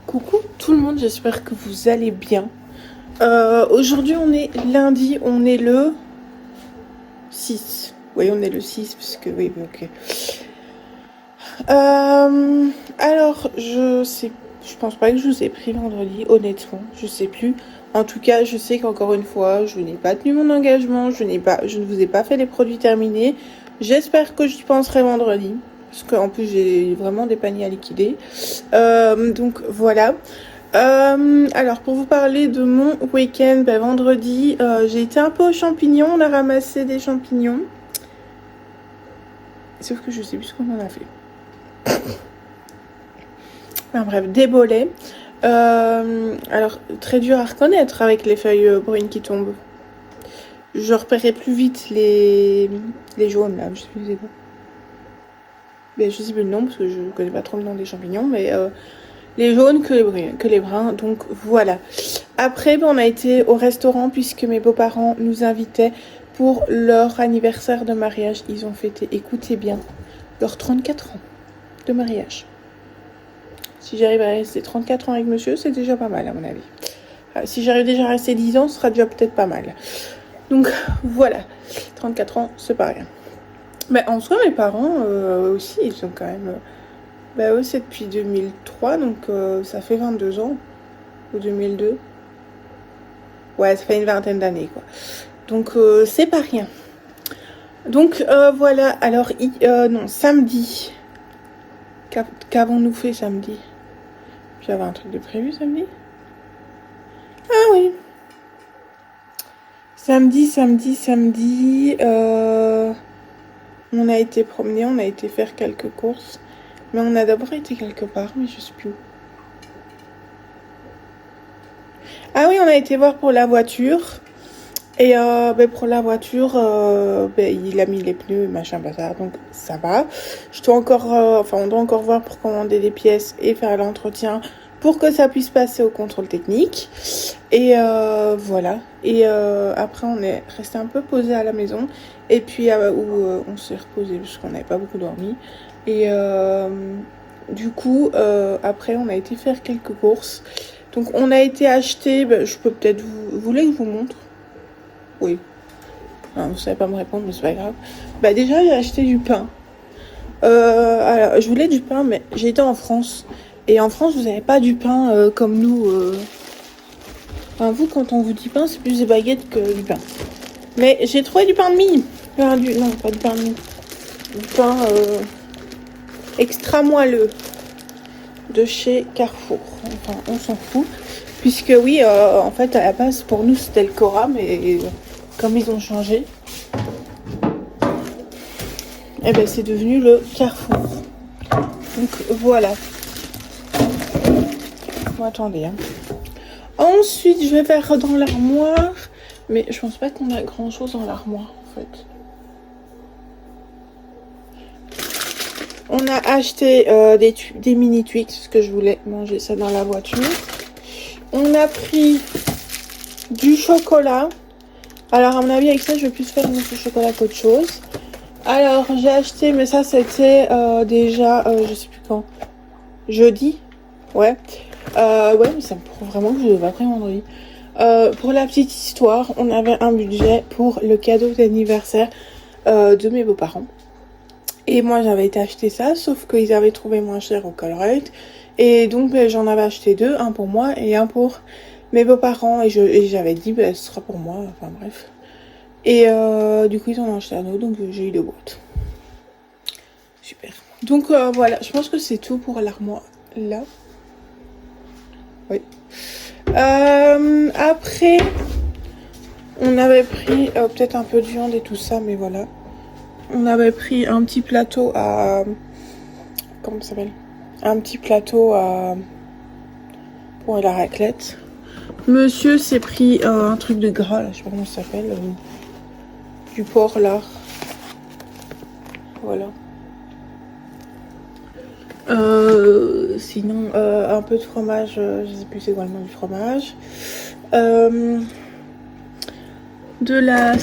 Coucou tout le monde, j'espère que vous allez bien. Aujourd'hui on est lundi, on est le 6. Oui, on est le 6 parce que oui, ok. Alors, je pense pas que je vous ai pris vendredi, honnêtement, je sais plus. En tout cas, je sais qu'encore une fois, je n'ai pas tenu mon engagement, je ne vous ai pas fait les produits terminés. J'espère que j'y penserai vendredi, parce qu'en plus j'ai vraiment des paniers à liquider. Donc voilà. Alors pour vous parler de mon week-end, vendredi, j'ai été un peu aux champignons, on a ramassé des champignons. Sauf que je sais plus ce qu'on en a fait. Enfin, bref, des bolets. Alors, très dur à reconnaître avec les feuilles brunes qui tombent. Je repérais plus vite les jaunes là, je sais plus c'est quoi. Mais je sais plus le nom parce que je connais pas trop le nom des champignons, mais les jaunes que les bruns, donc voilà. Après, on a été au restaurant puisque mes beaux-parents nous invitaient pour leur anniversaire de mariage. Ils ont fêté, écoutez bien, leurs 34 ans de mariage. Si j'arrive à rester 34 ans avec monsieur, c'est déjà pas mal à mon avis. Si j'arrive déjà à rester 10 ans, ce sera déjà peut-être pas mal. Donc voilà, 34 ans, c'est pas rien. Mais en soi, mes parents aussi, ils sont quand même... eux, c'est depuis 2003, donc ça fait 22 ans. Ou 2002. Ouais, ça fait une vingtaine d'années, quoi. Donc c'est pas rien. Donc voilà, alors non, samedi. Qu'avons-nous fait samedi? J'avais un truc de prévu samedi. Ah oui. Samedi, on a été promener, on a été faire quelques courses. Mais on a d'abord été quelque part, mais je sais plus où. Ah oui, on a été voir pour la voiture. Et pour la voiture, il a mis les pneus, machin, bazar, donc ça va. On doit encore voir pour commander des pièces et faire l'entretien pour que ça puisse passer au contrôle technique. Et voilà. Et après, on est resté un peu posé à la maison. Et puis, on s'est reposé parce qu'on n'avait pas beaucoup dormi. Et du coup, après, on a été faire quelques courses. Donc, on a été acheter, je peux peut-être vous voulez que je vous montre? Oui. Non, vous savez pas me répondre, mais c'est pas grave. Déjà, j'ai acheté du pain. Alors, je voulais du pain, mais j'ai été en France. Et en France, vous n'avez pas du pain comme nous. Enfin, vous, quand on vous dit pain, c'est plus des baguettes que du pain. Mais j'ai trouvé du pain de mie. Non, pas du pain de mie. Du pain extra moelleux de chez Carrefour. Enfin, on s'en fout. Puisque oui, en fait, à la base, pour nous, c'était le Cora, mais comme ils ont changé, c'est devenu le Carrefour. Donc voilà. Bon, attendez. Ensuite, je vais faire dans l'armoire. Mais je pense pas qu'on a grand chose dans l'armoire en fait. On a acheté des mini Twix parce que je voulais manger ça dans la voiture. On a pris du chocolat. Alors à mon avis avec ça je vais plus faire du chocolat qu'autre chose. Alors j'ai acheté, mais ça c'était déjà je sais plus quand. Jeudi. Ouais. Mais ça me prouve vraiment que je devais après vendredi. Pour la petite histoire, on avait un budget pour le cadeau d'anniversaire de mes beaux-parents. Et moi j'avais été acheter ça, sauf qu'ils avaient trouvé moins cher au Colruyt. Et donc j'en avais acheté deux, un pour moi et un pour mes beaux-parents. Et j'avais dit ce sera pour moi, enfin bref. Et du coup ils en ont acheté un autre, donc j'ai eu deux boîtes. Super. Donc voilà, je pense que c'est tout pour l'armoire là. Oui. Après, on avait pris peut-être un peu de viande et tout ça, mais voilà. On avait pris un petit plateau à... Comment ça s'appelle? Un petit plateau à... pour la raclette. Monsieur s'est pris un truc de gras, là, je sais pas comment ça s'appelle. Du porc, là. Voilà. Sinon, un peu de fromage, je sais plus c'est quoi le nom du fromage. C'est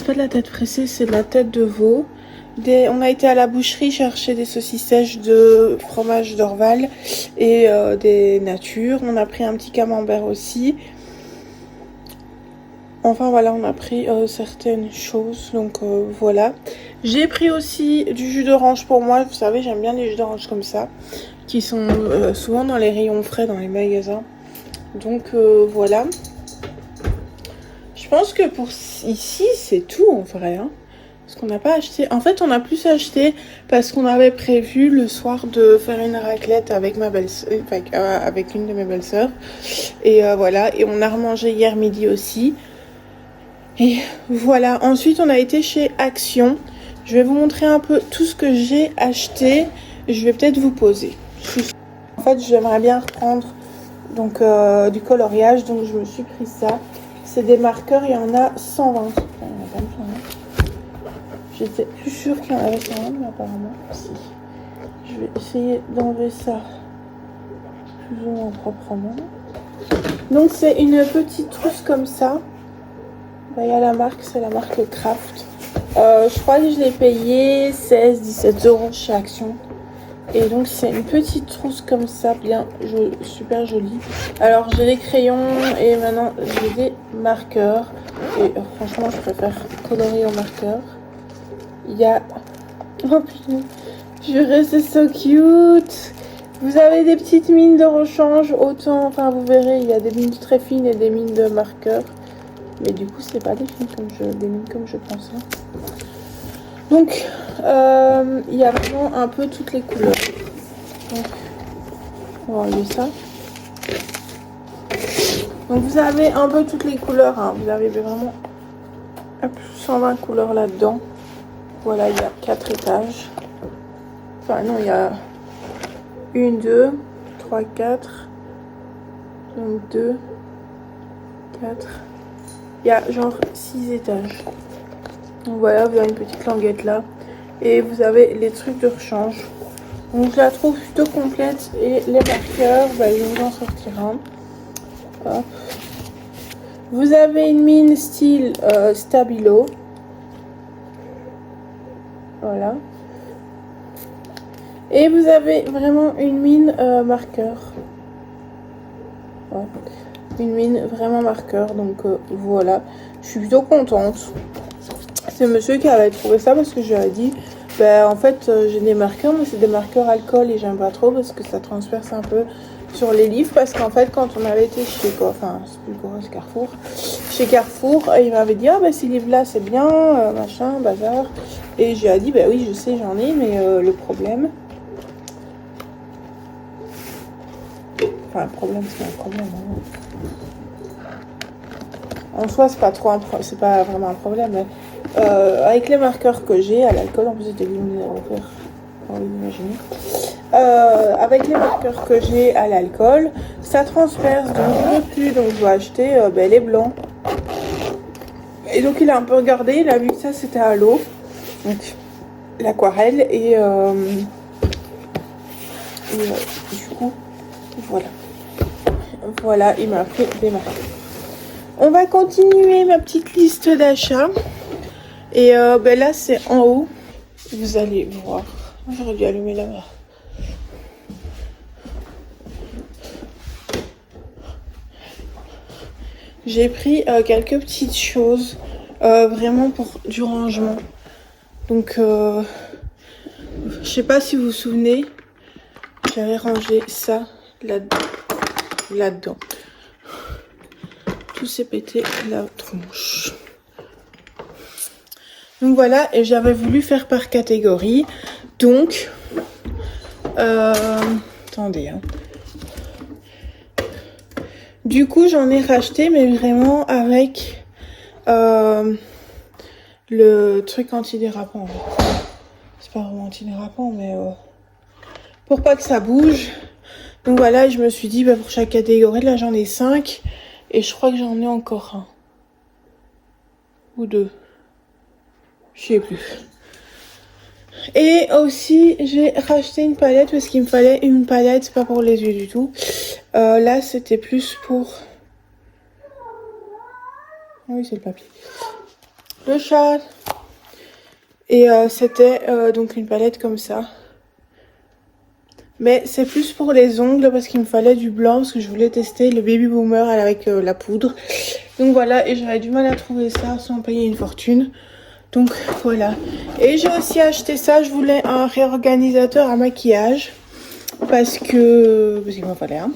pas de la tête pressée, c'est de la tête de veau. On a été à la boucherie chercher des saucisses sèches de fromage d'Orval et des natures. On a pris un petit camembert aussi. Enfin voilà, on a pris certaines choses, donc voilà. J'ai pris aussi du jus d'orange pour moi. Vous savez, j'aime bien les jus d'orange comme ça, qui sont souvent dans les rayons frais dans les magasins. Donc voilà. Je pense que pour ici, c'est tout en vrai. Hein. Parce qu'on n'a pas acheté. En fait, on a plus acheté parce qu'on avait prévu le soir de faire une raclette avec ma belle-sœur, avec une de mes belles-sœurs. Et voilà. Et on a remangé hier midi aussi. Et voilà. Ensuite, on a été chez Action. Je vais vous montrer un peu tout ce que j'ai acheté. Je vais peut-être vous poser. En fait, j'aimerais bien reprendre donc du coloriage. Donc, je me suis pris ça. C'est des marqueurs. Il y en a 120. Il y en a pas plein, hein. J'étais plus sûre qu'il y en avait 120, mais apparemment, si. Je vais essayer d'enlever ça plus ou moins proprement. Donc, c'est une petite trousse comme ça. Il y a la marque, c'est la marque Craft. Je crois que je l'ai payé 16-17 € chez Action. Et donc, c'est une petite trousse comme ça, bien super jolie. Alors, j'ai des crayons et maintenant, j'ai des marqueurs. Et franchement, je préfère colorier au marqueur. Il y a... Oh putain, purée, c'est so cute. Vous avez des petites mines de rechange, autant, enfin vous verrez, il y a des mines très fines et des mines de marqueurs. Mais du coup, c'est pas des mines comme je pensais. Donc, il y a vraiment un peu toutes les couleurs. Donc, on va enlever ça. Donc, vous avez un peu toutes les couleurs. Hein. Vous avez vraiment 120 couleurs là-dedans. Voilà, il y a 4 étages. Enfin, non, il y a 1, 2, 3, 4. Donc, 2, 4. Il y a genre 6 étages. Donc, voilà, vous avez une petite languette là. Et vous avez les trucs de rechange. Donc, je la trouve plutôt complète. Et les marqueurs, bah, je vais vous en sortir un. Hop. Vous avez une mine style Stabilo. Voilà. Et vous avez vraiment une mine marqueur. Ouais. Une mine vraiment marqueur. Donc voilà. Je suis plutôt contente. C'est monsieur qui avait trouvé ça parce que je lui ai dit ben, en fait j'ai des marqueurs mais c'est des marqueurs alcool et j'aime pas trop parce que ça transperce un peu sur les livres. Parce qu'en fait quand on avait été chez enfin c'est plus gros, c'est Carrefour. Chez Carrefour, il m'avait dit ah ben ces livres là c'est bien, machin, bazar. Et j'ai dit ben oui je sais j'en ai mais le problème. Enfin le problème c'est un problème. Hein. En soi c'est pas trop c'est pas vraiment un problème. Mais, avec les marqueurs que j'ai à l'alcool, en plus c'était minérateur, pour l'imaginer. Avec les marqueurs que j'ai à l'alcool, ça transperce, donc je ne peux plus, donc je dois acheter les blancs. Et donc il a un peu regardé, il a vu que ça c'était à l'eau, donc l'aquarelle, et du coup, voilà. Voilà, il m'a pris des marqueurs. On va continuer ma petite liste d'achats. Et ben là, c'est en haut. Vous allez voir. J'aurais dû allumer là-bas. J'ai pris quelques petites choses. Vraiment pour du rangement. Donc, je sais pas si vous vous souvenez. J'avais rangé ça là-dedans. Tout s'est pété la tronche. Donc voilà, et j'avais voulu faire par catégorie. Donc, attendez. Hein. Du coup, j'en ai racheté, mais vraiment avec le truc antidérapant. C'est pas vraiment antidérapant, mais pour pas que ça bouge. Donc voilà, je me suis dit, bah, pour chaque catégorie, là j'en ai 5. Et je crois que j'en ai encore un. Ou 2. Je sais plus. Et aussi, j'ai racheté une palette parce qu'il me fallait une palette, pas pour les yeux du tout. Là, c'était plus pour... Ah oui, c'est le papier. Le chat. Et c'était donc une palette comme ça. Mais c'est plus pour les ongles parce qu'il me fallait du blanc parce que je voulais tester le Baby Boomer avec la poudre. Donc voilà, et j'avais du mal à trouver ça sans payer une fortune. Donc voilà. Et j'ai aussi acheté ça, je voulais un réorganisateur à maquillage. Parce qu'il m'en fallait un.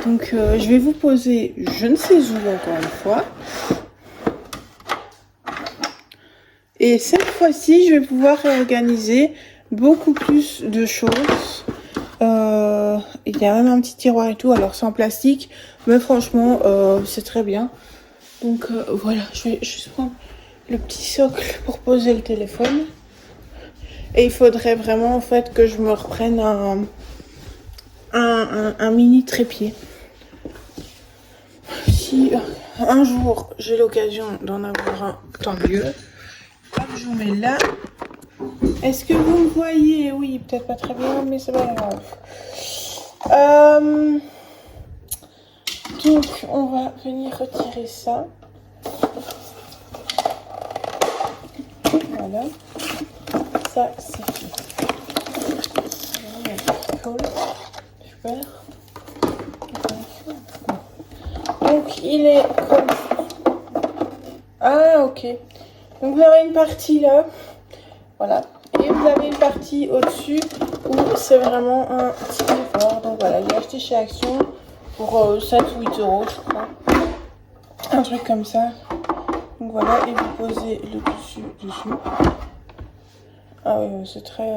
Donc je vais vous poser je ne sais où encore une fois. Et cette fois-ci, je vais pouvoir réorganiser beaucoup plus de choses. Il y a même un petit tiroir et tout, alors c'est en plastique, mais franchement, c'est très bien. Donc voilà, je vais juste prendre le petit socle pour poser le téléphone. Et il faudrait vraiment en fait que je me reprenne un mini trépied. Si un jour j'ai l'occasion d'en avoir un, tant mieux. Hop, je vous mets là. Est-ce que vous me voyez? Oui, peut-être pas très bien, mais c'est pas grave. Donc, on va venir retirer ça. Voilà. Ça, c'est fait. Super. Donc, il est comme... Ah, ok. Donc, vous avez une partie là. Voilà. Et vous avez une partie au-dessus où c'est vraiment un petit effort. Donc voilà, j'ai acheté chez Action pour 7 ou 8 euros, je crois. Un truc comme ça. Donc voilà, et vous posez le dessus. Ah oui, c'est très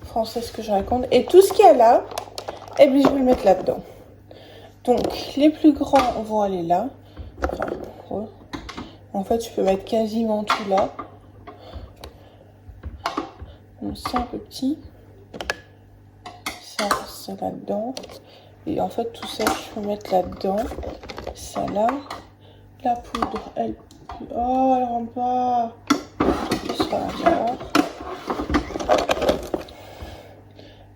français ce que je raconte. Et tout ce qu'il y a là, eh bien, je vais le mettre là-dedans. Donc, les plus grands vont aller là. Enfin, ouais. En fait, je peux mettre quasiment tout là. Donc, c'est un peu petit. Ça, c'est là-dedans. Et en fait, tout ça, je peux mettre là-dedans. Ça là. La poudre, elle... Oh, elle rentre pas. Ça va.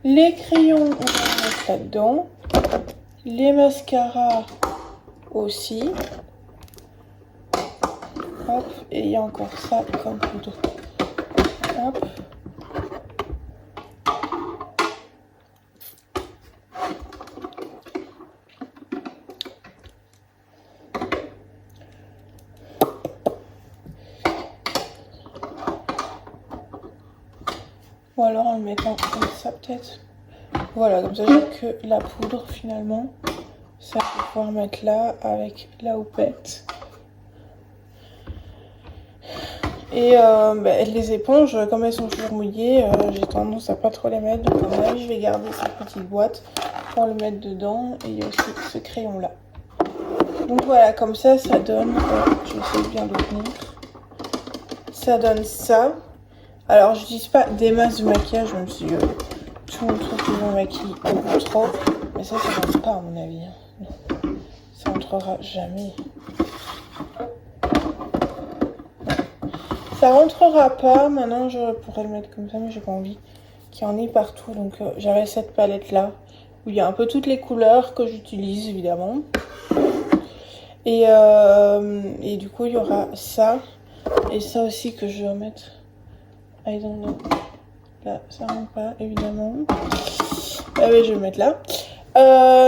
Les crayons, on va les mettre là-dedans. Les mascaras aussi. Hop, et il y a encore ça comme poudre. Hop. Ou alors en le mettant comme ça peut-être. Voilà, comme ça j'ai que la poudre finalement. Ça, je vais pouvoir mettre là avec la houppette. Et les éponges, comme elles sont toujours mouillées, j'ai tendance à pas trop les mettre. Donc à mon avis, je vais garder cette petite boîte pour le mettre dedans. Et il y a aussi ce crayon là. Donc voilà, comme ça, ça donne... je vais essayer bien de tenir. Ça donne ça. Alors, je n'utilise pas des masses de maquillage, même si tout le monde trouve que je me maquille beaucoup trop. Mais ça rentre pas à mon avis. Non. Ça rentrera jamais. Ça rentrera pas. Maintenant, je pourrais le mettre comme ça, mais j'ai pas envie qu'il y en ait partout. Donc, j'avais cette palette là où il y a un peu toutes les couleurs que j'utilise évidemment. Et du coup, il y aura ça. Et ça aussi que je vais mettre. I don't know. Là, ça rentre pas évidemment. Ah oui, je vais le mettre là.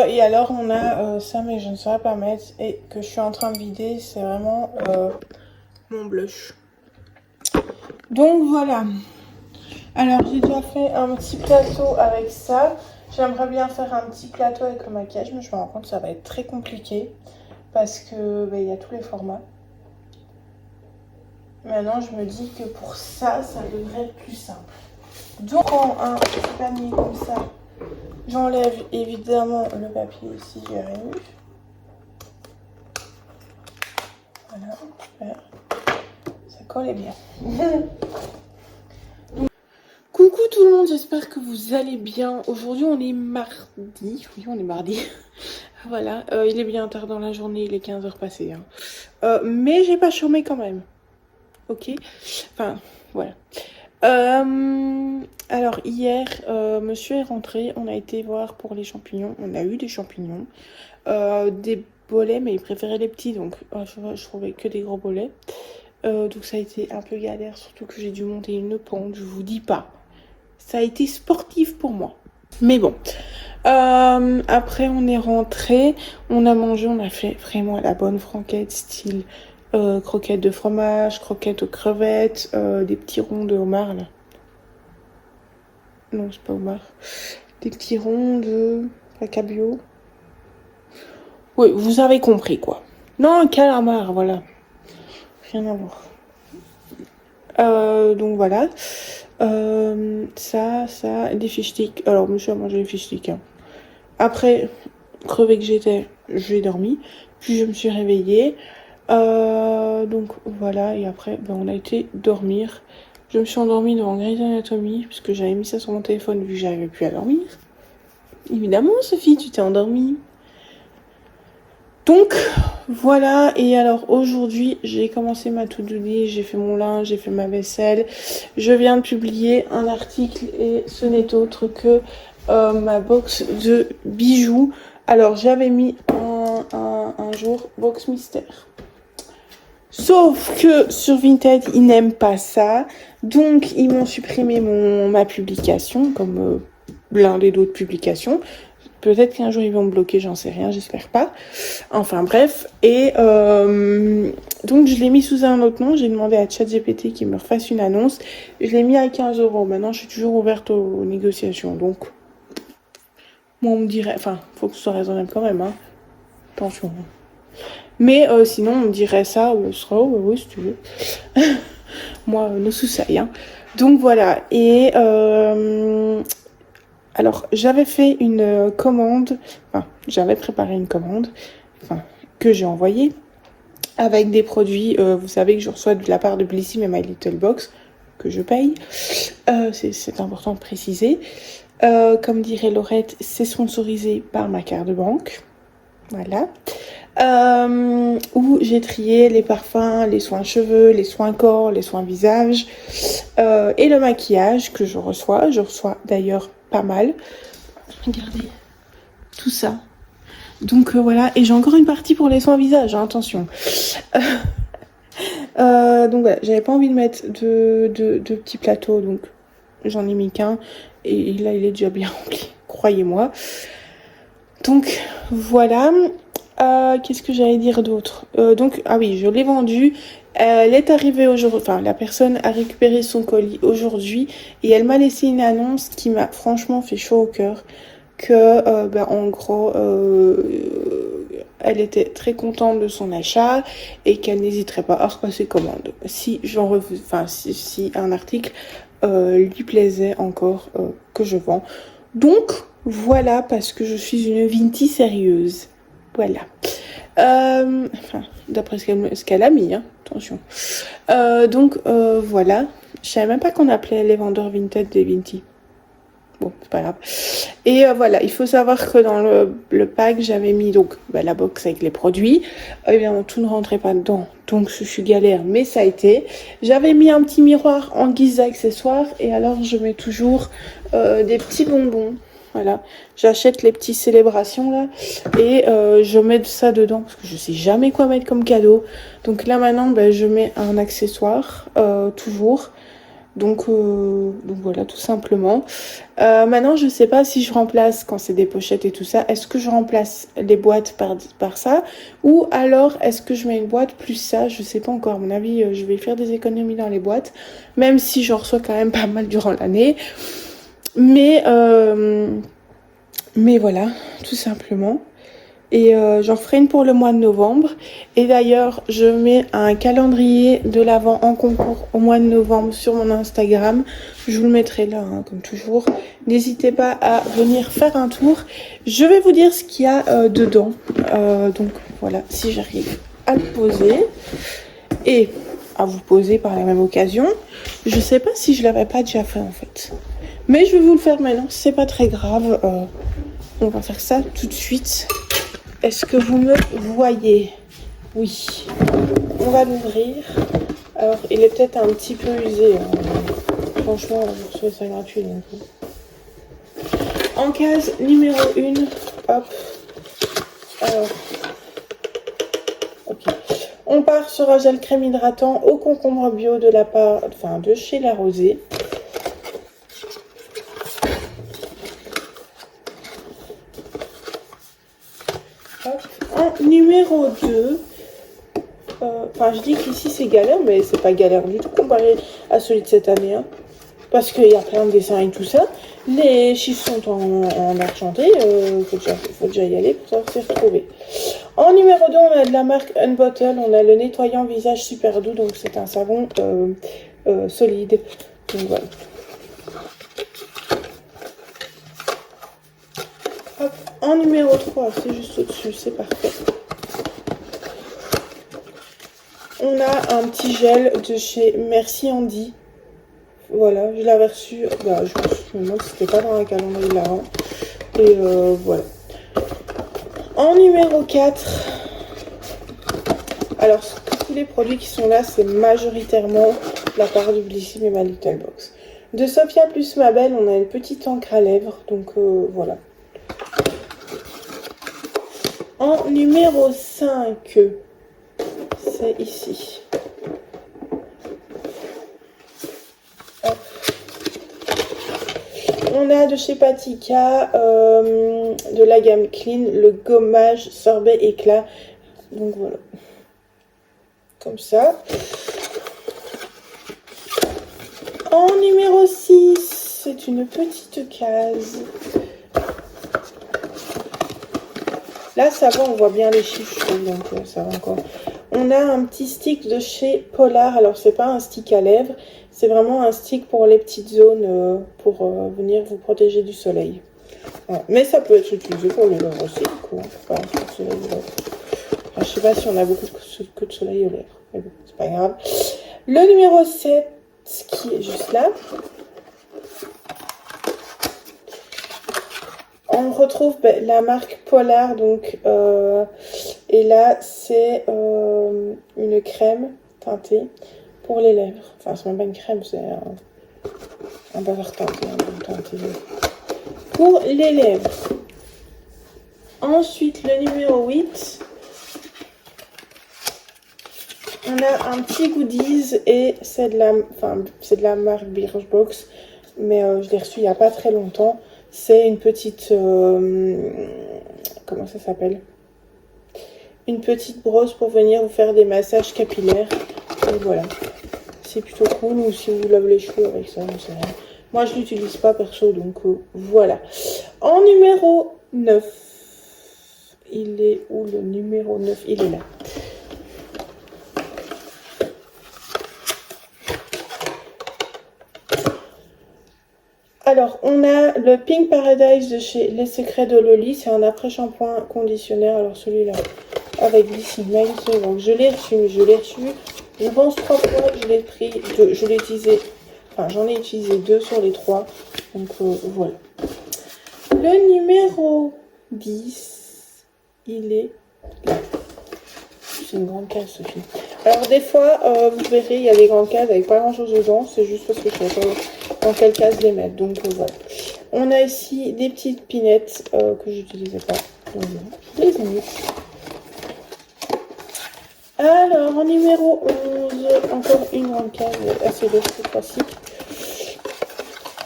Et alors, on a ça, mais je ne saurais pas mettre. Et que je suis en train de vider, c'est vraiment mon blush. Donc voilà. Alors j'ai déjà fait un petit plateau avec ça. J'aimerais bien faire un petit plateau avec le maquillage, mais je me rends compte que ça va être très compliqué parce que il y a tous les formats. Maintenant je me dis que pour ça, ça devrait être plus simple. Donc je prends un petit panier comme ça. J'enlève évidemment le papier si j'y arrive. Voilà, super. Ça colle bien. Coucou tout le monde, j'espère que vous allez bien. Aujourd'hui on est mardi. Oui, on est mardi. Voilà, il est bien tard dans la journée, il est 15 h passées. Hein. Mais j'ai pas chômé quand même. Ok. Enfin, voilà. Alors hier, monsieur est rentré, on a été voir pour les champignons. On a eu des champignons. Des bolets, mais il préférait les petits, donc je trouvais que des gros bolets. Donc ça a été un peu galère, surtout que j'ai dû monter une pente, je vous dis pas. Ça a été sportif pour moi. Mais bon. Après on est rentré, on a mangé, on a fait vraiment la bonne franquette, style croquettes de fromage, croquettes aux crevettes, des petits ronds de homard là. Non, c'est pas homard. Des petits ronds de cabillaud. Oui, vous avez compris quoi. Non, un calamar, voilà. Rien à voir. Donc voilà. Ça, des fish sticks. Alors, monsieur a mangé les fish sticks. Hein. Après, crevé que j'étais, j'ai dormi. Puis je me suis réveillée. Donc voilà. Et après, ben, on a été dormir. Je me suis endormie devant Grey's Anatomy. Parce que j'avais mis ça sur mon téléphone vu que j'arrivais plus à dormir. Évidemment, Sophie, tu t'es endormie. Donc, voilà. Et alors, aujourd'hui, j'ai commencé ma to-do list. J'ai fait mon linge, j'ai fait ma vaisselle. Je viens de publier un article et ce n'est autre que ma box de bijoux. Alors, j'avais mis un jour box mystère. Sauf que sur Vinted, ils n'aiment pas ça. Donc, ils m'ont supprimé ma publication, comme blindé d'autres publications. Peut-être qu'un jour, ils vont me bloquer, j'en sais rien, j'espère pas. Enfin, bref. Et donc, je l'ai mis sous un autre nom. J'ai demandé à ChatGPT qu'il me refasse une annonce. Je l'ai mis à 15 €. Maintenant, je suis toujours ouverte aux négociations. Donc, moi, on me dirait... Enfin, faut que ce soit raisonnable quand même, hein. Attention. Mais sinon, on me dirait ça, sera oui, si tu veux. Moi, no soucis, hein. Donc, voilà. Et... alors, j'avais fait une commande, enfin, j'avais préparé une commande, enfin, que j'ai envoyée, avec des produits, vous savez que je reçois de la part de Blissim et My Little Box, que je paye, c'est important de préciser. Comme dirait Laurette, c'est sponsorisé par ma carte de banque, voilà. Où j'ai trié les parfums, les soins cheveux, les soins corps, les soins visage, et le maquillage que je reçois d'ailleurs pas mal. Regardez, tout ça. Donc voilà, et j'ai encore une partie pour les soins visage, hein, attention. Donc voilà, j'avais pas envie de mettre de petits plateaux, donc j'en ai mis qu'un. Et là, il est déjà bien rempli, croyez-moi. Donc voilà. Qu'est-ce que j'allais dire d'autre? Donc, ah oui, je l'ai vendu. Elle est arrivée aujourd'hui, enfin, la personne a récupéré son colis aujourd'hui et elle m'a laissé une annonce qui m'a franchement fait chaud au cœur. Que, en gros, elle était très contente de son achat et qu'elle n'hésiterait pas à repasser commande. Si si un article lui plaisait encore que je vends. Donc, voilà, parce que je suis une Vinti sérieuse. Voilà. Enfin, d'après ce qu'elle a mis, hein, attention. Donc, voilà. Je savais même pas qu'on appelait les vendeurs Vinted des Vinti. Bon, c'est pas grave. Et voilà, il faut savoir que dans le pack, j'avais mis donc la box avec les produits. Évidemment, tout ne rentrait pas dedans, donc je suis galère, mais ça a été. J'avais mis un petit miroir en guise d'accessoire et alors je mets toujours des petits bonbons. Voilà, j'achète les petites célébrations là et je mets ça dedans parce que je sais jamais quoi mettre comme cadeau. Donc là maintenant, je mets un accessoire toujours. Donc voilà, tout simplement. Maintenant, je sais pas si je remplace, quand c'est des pochettes et tout ça, est-ce que je remplace les boîtes par ça ou alors est-ce que je mets une boîte plus ça, je sais pas encore. À mon avis, je vais faire des économies dans les boîtes, même si j'en reçois quand même pas mal durant l'année. Mais voilà, tout simplement. Et j'en ferai une pour le mois de novembre. Et d'ailleurs, je mets un calendrier de l'Avent en concours au mois de novembre sur mon Instagram. Je vous le mettrai là, hein, comme toujours. N'hésitez pas à venir faire un tour. Je vais vous dire ce qu'il y a dedans. Donc voilà, si j'arrive à le poser. Et à vous poser par la même occasion. Je sais pas si je l'avais pas déjà fait en fait. Mais je vais vous le faire maintenant, c'est pas très grave. On va faire ça tout de suite. Est-ce que vous me voyez? Oui. On va l'ouvrir. Alors, il est peut-être un petit peu usé. Hein. Franchement, vous recevez ça gratuit. Donc. En case numéro 1, hop. Alors, ok. On part sur un gel crème hydratant au concombre bio de la part, enfin de chez La Rosée. Hop. En numéro 2, enfin je dis qu'ici c'est galère, mais c'est pas galère du tout comparé à celui de cette année. Hein. Parce qu'il y a plein de dessins et tout ça. Les chiffres sont en argenté. Faut déjà y aller pour savoir s'y retrouver. En numéro 2, on a de la marque Unbottle. On a le nettoyant visage super doux. Donc c'est un savon solide. Donc voilà. Hop. En numéro 3, c'est juste au-dessus. C'est parfait. On a un petit gel de chez Merci Andy. Voilà, je l'avais reçu, bah, je me demande si c'était pas dans la calendrier de l'avant. Et voilà. En numéro 4, alors tous les produits qui sont là, c'est majoritairement de la part de Blissim et My Little Box. De Sophia plus Mabel, on a une petite encre à lèvres, donc voilà. En numéro 5, c'est ici. On a de chez Patika, de la gamme Clean, le gommage sorbet éclat. Donc voilà. Comme ça. En numéro 6, c'est une petite case. Là, ça va, on voit bien les chiffres, je trouve, donc ça va encore. On a un petit stick de chez Polar. Alors, c'est pas un stick à lèvres. C'est vraiment un stick pour les petites zones, pour venir vous protéger du soleil. Voilà. Mais ça peut être utilisé pour les lèvres aussi, du coup. Pas un peu de soleil aux lèvres. Enfin, je sais pas si on a beaucoup que de soleil aux lèvres. Mais bon, c'est pas grave. Le numéro 7, qui est juste là. On retrouve la marque Polar, donc, et là, c'est une crème teintée pour les lèvres. Enfin, c'est même pas une crème, c'est un beurre teinté, teinté pour les lèvres. Ensuite, le numéro 8, on a un petit goodies et c'est de la marque Birchbox, mais je l'ai reçu il n'y a pas très longtemps. C'est une petite, comment ça s'appelle? Une petite brosse pour venir vous faire des massages capillaires. Et voilà. C'est plutôt cool. Ou si vous lavez les cheveux avec ça, je sais rien. Moi, je l'utilise pas perso, donc voilà. En numéro 9. Il est où le numéro 9? Il est là. Alors, on a le Pink Paradise de chez Les Secrets de Loli. C'est un après-shampoing conditionnaire. Alors, celui-là, avec Blissim. Donc, je l'ai reçu. Je pense 3 fois. Je l'ai pris. Je l'ai utilisé. Enfin, j'en ai utilisé 2 sur les 3. Donc, voilà. Le numéro 10, il est là. C'est une grande case, Sophie. Alors, des fois, vous verrez, il y a des grandes cases avec pas grand-chose dedans. C'est juste parce que je ne sais pas dans quelle case les mettre. Donc, voilà. On a ici des petites pinettes que j'utilisais pas. Donc, je les ai mis. Alors, en numéro 11, encore une grande case assez lourde cette fois-ci.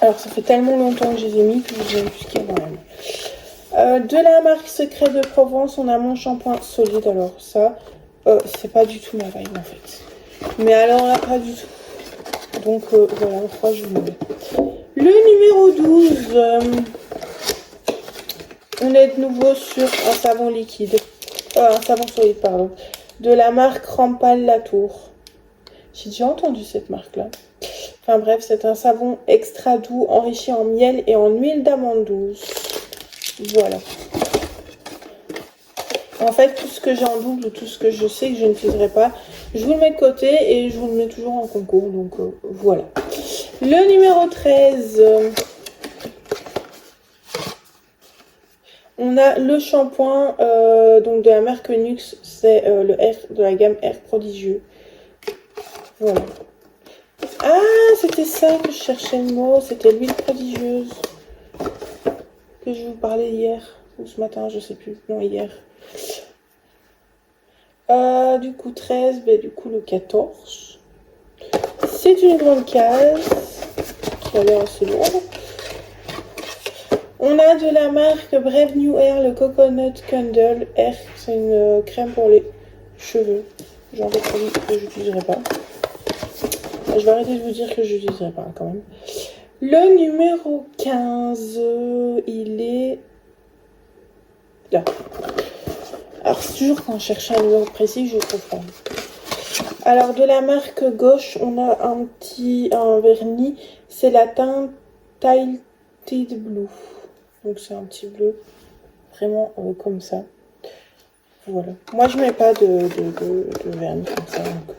Alors, ça fait tellement longtemps que je les ai mis que je ne sais plus ce qu'il y a dans même. De la marque Secret de Provence, on a mon shampoing solide. Alors, ça, c'est pas du tout ma vibe en fait. Mais alors là, pas du tout. Donc, voilà, je crois que je vous le mets. Le numéro 12, on est de nouveau sur un savon liquide. Un savon solide, pardon. De la marque Rampal Latour. J'ai déjà entendu cette marque-là. Enfin bref, c'est un savon extra doux, enrichi en miel et en huile d'amande douce. Voilà. En fait, tout ce que j'ai en double ou tout ce que je sais que je n'utiliserai pas, je vous le mets de côté et je vous le mets toujours en concours. Donc voilà. Le numéro 13... on a le shampoing donc de la marque Nuxe, c'est le R de la gamme Air Prodigieux. Voilà. Ah, c'était ça que je cherchais le mot, c'était l'huile prodigieuse que je vous parlais hier ou ce matin, je sais plus. Non, hier. Du coup 13, ben, du coup le 14. C'est une grande case qui a l'air assez lourde. On a de la marque Brave New Air le Coconut Candle Air. C'est une crème pour les cheveux. Genre de produit que je n'utiliserai pas. Je vais arrêter de vous dire que je n'utiliserai pas quand même. Le numéro 15, il est là. Alors c'est toujours quand je cherche un numéro précis que je ne trouve pas. Alors de la marque gauche, on a un vernis. C'est la teinte Tilted Blue. Donc c'est un petit bleu vraiment comme ça. Voilà. Moi je mets pas de vernis comme ça. Donc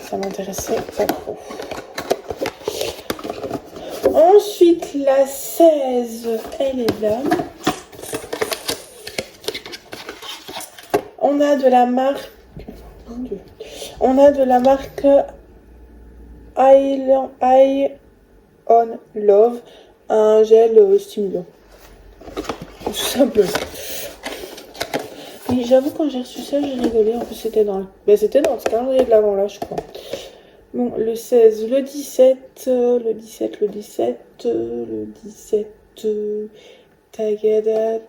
ça m'intéressait pas trop. Ensuite la 16, elle est là. On a de la marque Eye on Love, un gel stimulant. Tout simplement. Et j'avoue, quand j'ai reçu ça, j'ai rigolé. En plus, c'était dans ce calendrier de l'avant là, je crois. Bon, le 16, le 17, le 17, le 17, le 17, Tagada,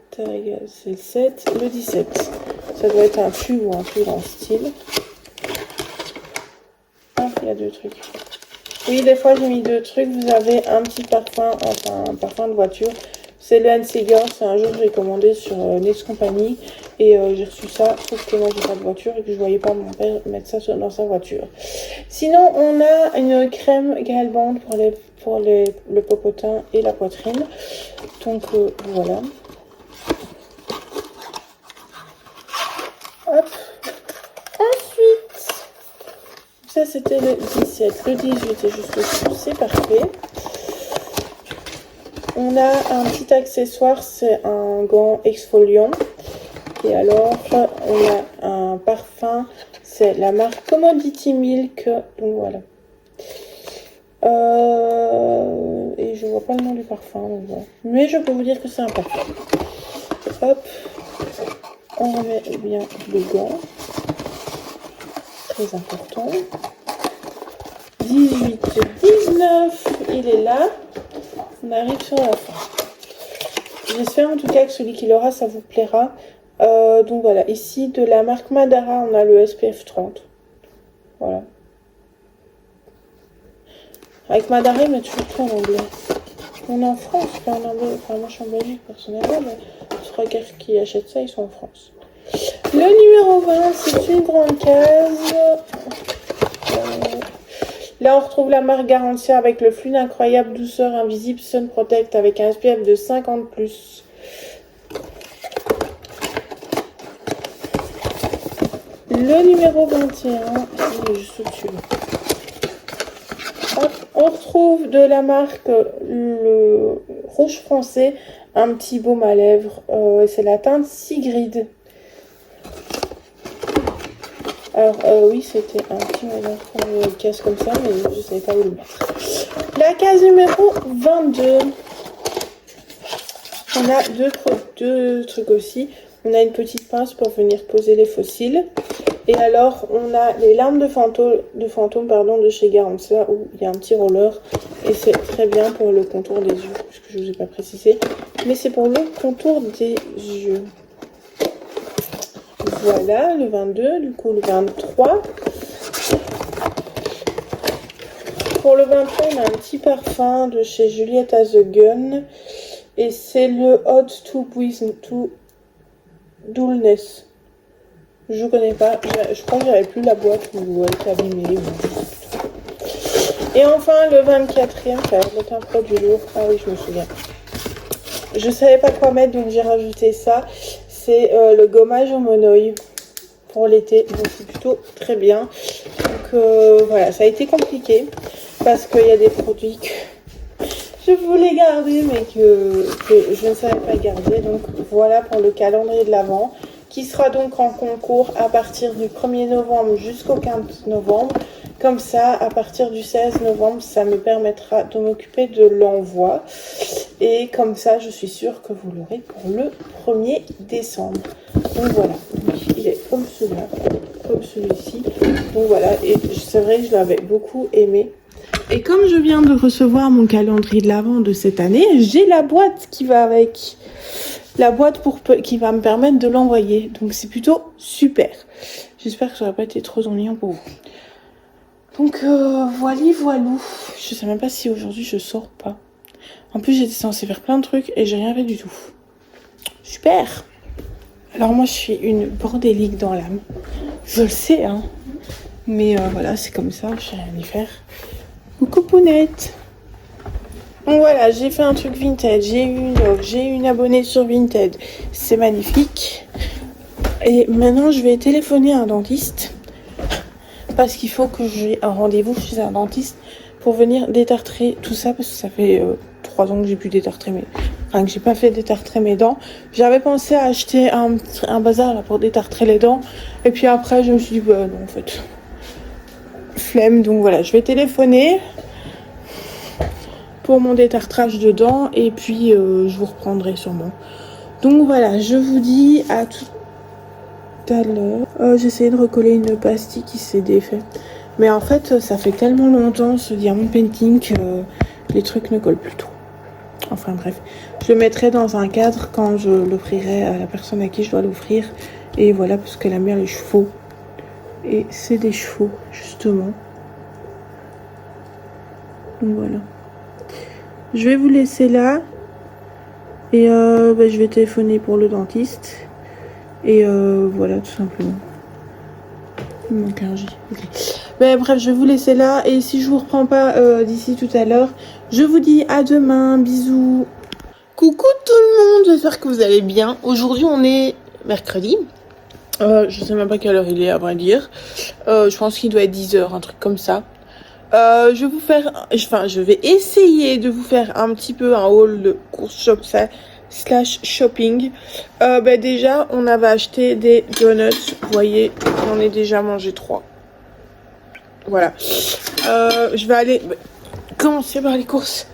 c'est le 7, le 17. Ça doit être un fût ou un truc dans le style. Ah, il y a deux trucs. Oui, des fois j'ai mis deux trucs. Vous avez un petit parfum, enfin un parfum de voiture. C'est le Hanseger. C'est un jour que j'ai commandé sur Next Company. Et j'ai reçu ça, sauf que moi j'ai pas de voiture et que je voyais pas mon père mettre ça dans sa voiture. Sinon, on a une crème Galband pour le popotin et la poitrine. Donc voilà. Hop. Ensuite, ça c'était le 17. Le 18 est juste au-dessus, c'est parfait. On a un petit accessoire, c'est un gant exfoliant. Et alors, on a un parfum, c'est la marque Commodity Milk. Donc voilà. Et je vois pas le nom du parfum. Donc voilà. Mais je peux vous dire que c'est un parfum. Hop. On remet bien le gant. Très important. 18, 19, il est là. On arrive sur la fin. J'espère en tout cas que celui qui l'aura, ça vous plaira. Donc voilà, ici de la marque Madara, on a le SPF 30. Voilà. Avec Madara, mais toujours tout en anglais. On est en France, pas en anglais. Enfin, moi je suis en Belgique personnellement, mais les trois gars qui achètent ça, ils sont en France. Le numéro 20, c'est une grande case. Là, on retrouve la marque Garantia avec le flux d'incroyable douceur invisible Sun Protect avec un SPF de 50+. Le numéro 21, il est juste au-dessus. On retrouve de la marque le Rouge Français, un petit baume à lèvres. C'est la teinte Sigrid. Alors oui, c'était un petit modèle pour une case comme ça, mais je ne savais pas où le mettre. La case numéro 22. On a deux trucs aussi. On a une petite pince pour venir poser les fossiles. Et alors, on a les larmes de fantôme de chez Garantia où il y a un petit roller. Et c'est très bien pour le contour des yeux, puisque je ne vous ai pas précisé. Mais c'est pour le contour des yeux. Voilà, le 22, du coup le 23. Pour le 23, on a un petit parfum de chez Juliette as the Gun. Et c'est le Hot to Dullness. Je connais pas. Je crois que j'avais plus la boîte où elle était abîmée. Et enfin, le 24e, ça va être un produit lourd. Ah oui, je me souviens. Je savais pas quoi mettre, donc j'ai rajouté ça. C'est le gommage au monoï pour l'été. Donc c'est plutôt très bien. Donc voilà, ça a été compliqué parce qu'il y a des produits que je voulais garder mais que je ne savais pas garder. Donc voilà pour le calendrier de l'Avent qui sera donc en concours à partir du 1er novembre jusqu'au 15 novembre. Comme ça, à partir du 16 novembre, ça me permettra de m'occuper de l'envoi. Et comme ça, je suis sûre que vous l'aurez pour le 1er décembre. Donc voilà, il est comme cela. comme celui-ci. Donc voilà, et c'est vrai que je l'avais beaucoup aimé. Et comme je viens de recevoir mon calendrier de l'Avent de cette année, j'ai la boîte qui va avec. La boîte qui va me permettre de l'envoyer. Donc c'est plutôt super. J'espère que ça n'aura pas été trop ennuyant pour vous. Donc voilou. Je sais même pas si aujourd'hui je sors ou pas. En plus j'étais censée faire plein de trucs et j'ai rien fait du tout. Super. Alors moi je suis une bordélique dans l'âme. Je le sais hein. Mais voilà, c'est comme ça, je sais rien y faire. Coucou Pounette. Donc voilà, j'ai fait un truc Vinted, j'ai eu une abonnée sur Vinted. C'est magnifique. Et maintenant je vais téléphoner à un dentiste. Parce qu'il faut que j'ai un rendez-vous chez un dentiste pour venir détartrer tout ça. Parce que ça fait 3 ans que j'ai pu détartrer que j'ai pas fait détartrer mes dents. J'avais pensé à acheter un bazar là, pour détartrer les dents. Et puis après, je me suis dit, bah non, en fait, flemme. Donc voilà, je vais téléphoner pour mon détartrage de dents. Et puis, je vous reprendrai sûrement. Donc voilà, je vous dis à tout à l'heure. J'essayais de recoller une pastille qui s'est défaite. Mais en fait, ça fait tellement longtemps ce diamond painting que les trucs ne collent plus trop. Enfin bref, je le mettrai dans un cadre quand je l'offrirai à la personne à qui je dois l'offrir. Et voilà, parce qu'elle aime bien les chevaux. Et c'est des chevaux, justement. Donc voilà. Je vais vous laisser là. Et je vais téléphoner pour le dentiste. Et voilà, tout simplement. Il me manque un J. Okay. Bref, je vais vous laisser là. Et si je vous reprends pas d'ici tout à l'heure, je vous dis à demain. Bisous. Coucou tout le monde, j'espère que vous allez bien. Aujourd'hui, on est mercredi. Je sais même pas quelle heure il est, à vrai dire. Je pense qu'il doit être 10h, un truc comme ça. Je vais essayer de vous faire un petit peu un haul de course shop / shopping. Déjà, on avait acheté des donuts. Vous voyez, j'en ai déjà mangé 3. Voilà. Je vais aller commencer par les courses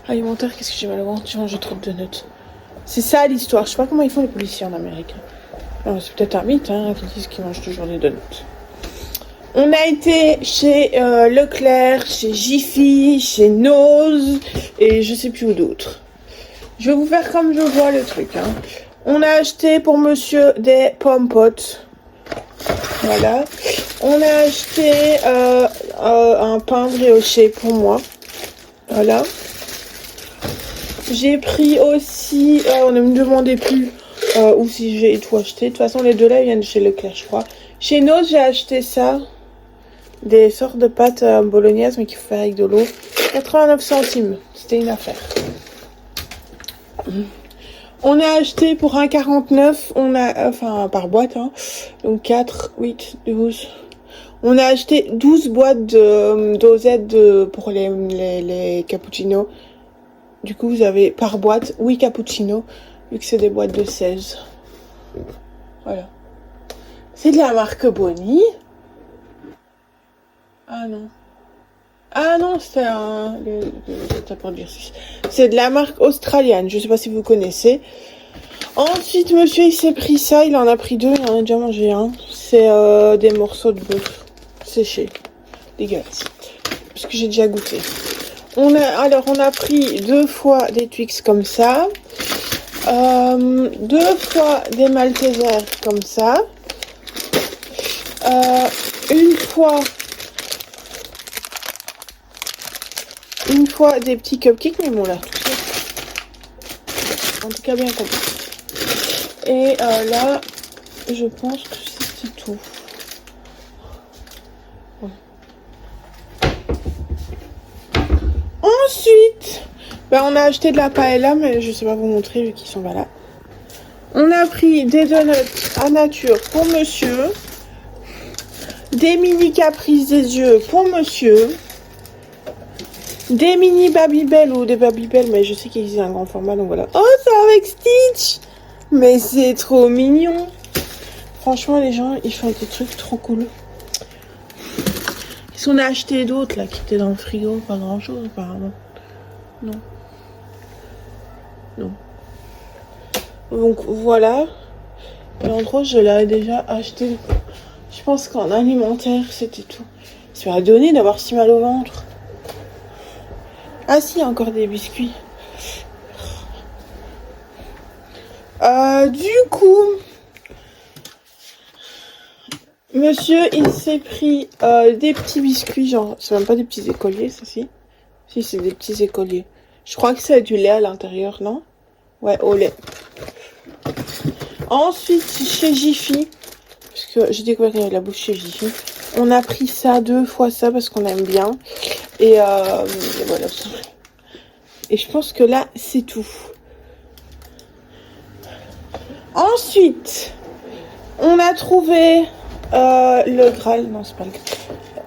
alimentaires. Qu'est-ce que j'ai mal au ventre? J'ai mangé trop de donuts. C'est ça l'histoire. Je sais pas comment ils font les policiers en Amérique. C'est peut-être un mythe, hein, qui disent qu'ils mangent toujours des donuts. On a été chez Leclerc, chez Jiffy, chez Nose et je sais plus où d'autres. Je vais vous faire comme je vois le truc. Hein. On a acheté pour monsieur des pommes potes. Voilà. On a acheté un pain brioché pour moi. Voilà. J'ai pris aussi... on ne me demandait plus où si j'ai tout acheté. De toute façon, les deux là viennent de chez Leclerc, je crois. Chez Nose, j'ai acheté ça. Des sortes de pâtes bolognaises, mais qu'il faut faire avec de l'eau. 89 centimes. C'était une affaire. On a acheté pour 1,49. Par boîte. Hein. Donc 4, 8, 12. On a acheté 12 boîtes de dosettes pour les cappuccinos. Du coup, vous avez par boîte 8 cappuccinos. Vu que c'est des boîtes de 16. Voilà. C'est de la marque Bonnie. Ah non, c'était c'est de la marque australienne. Je sais pas si vous connaissez. Ensuite, monsieur, il s'est pris ça. Il en a pris 2. Il en a déjà mangé un. C'est des morceaux de bœuf séchés. Dégueulasse. Parce que j'ai déjà goûté. On a pris 2 fois des Twix comme ça. 2 fois des Maltesers comme ça. Une fois des petits cupcakes, mais bon, là, tout ça. En tout cas, bien compris. Et là, je pense que c'est tout. Ouais. Ensuite, on a acheté de la paella, mais je sais pas vous montrer vu qu'ils sont pas là. On a pris des donuts à nature pour monsieur. Des mini caprices des yeux pour monsieur. Des mini Babybel ou des Babybel, mais je sais qu'ils existent un grand format, donc voilà. Oh, c'est avec Stitch! Mais c'est trop mignon! Franchement, les gens, ils font des trucs trop cool. Qu'est-ce qu'on a acheté d'autres, là, qui étaient dans le frigo? Pas grand-chose, apparemment. Non. Donc, voilà. Et en gros, je l'avais déjà acheté Je pense qu'en alimentaire, c'était tout. Ça m'a donné d'avoir si mal au ventre. Ah si, encore des biscuits. Du coup, monsieur, il s'est pris des petits biscuits, genre, c'est même pas des petits écoliers, ça, si. Si, c'est des petits écoliers. Je crois que c'est du lait à l'intérieur, non? Ouais, au lait. Ensuite, chez Jiffy, parce que j'ai découvert qu'il y avait de la bouche chez Jiffy, on a pris ça, 2 fois ça, parce qu'on aime bien. Et voilà. Et je pense que là, c'est tout. Ensuite, on a trouvé le Graal. Non, c'est pas le Graal.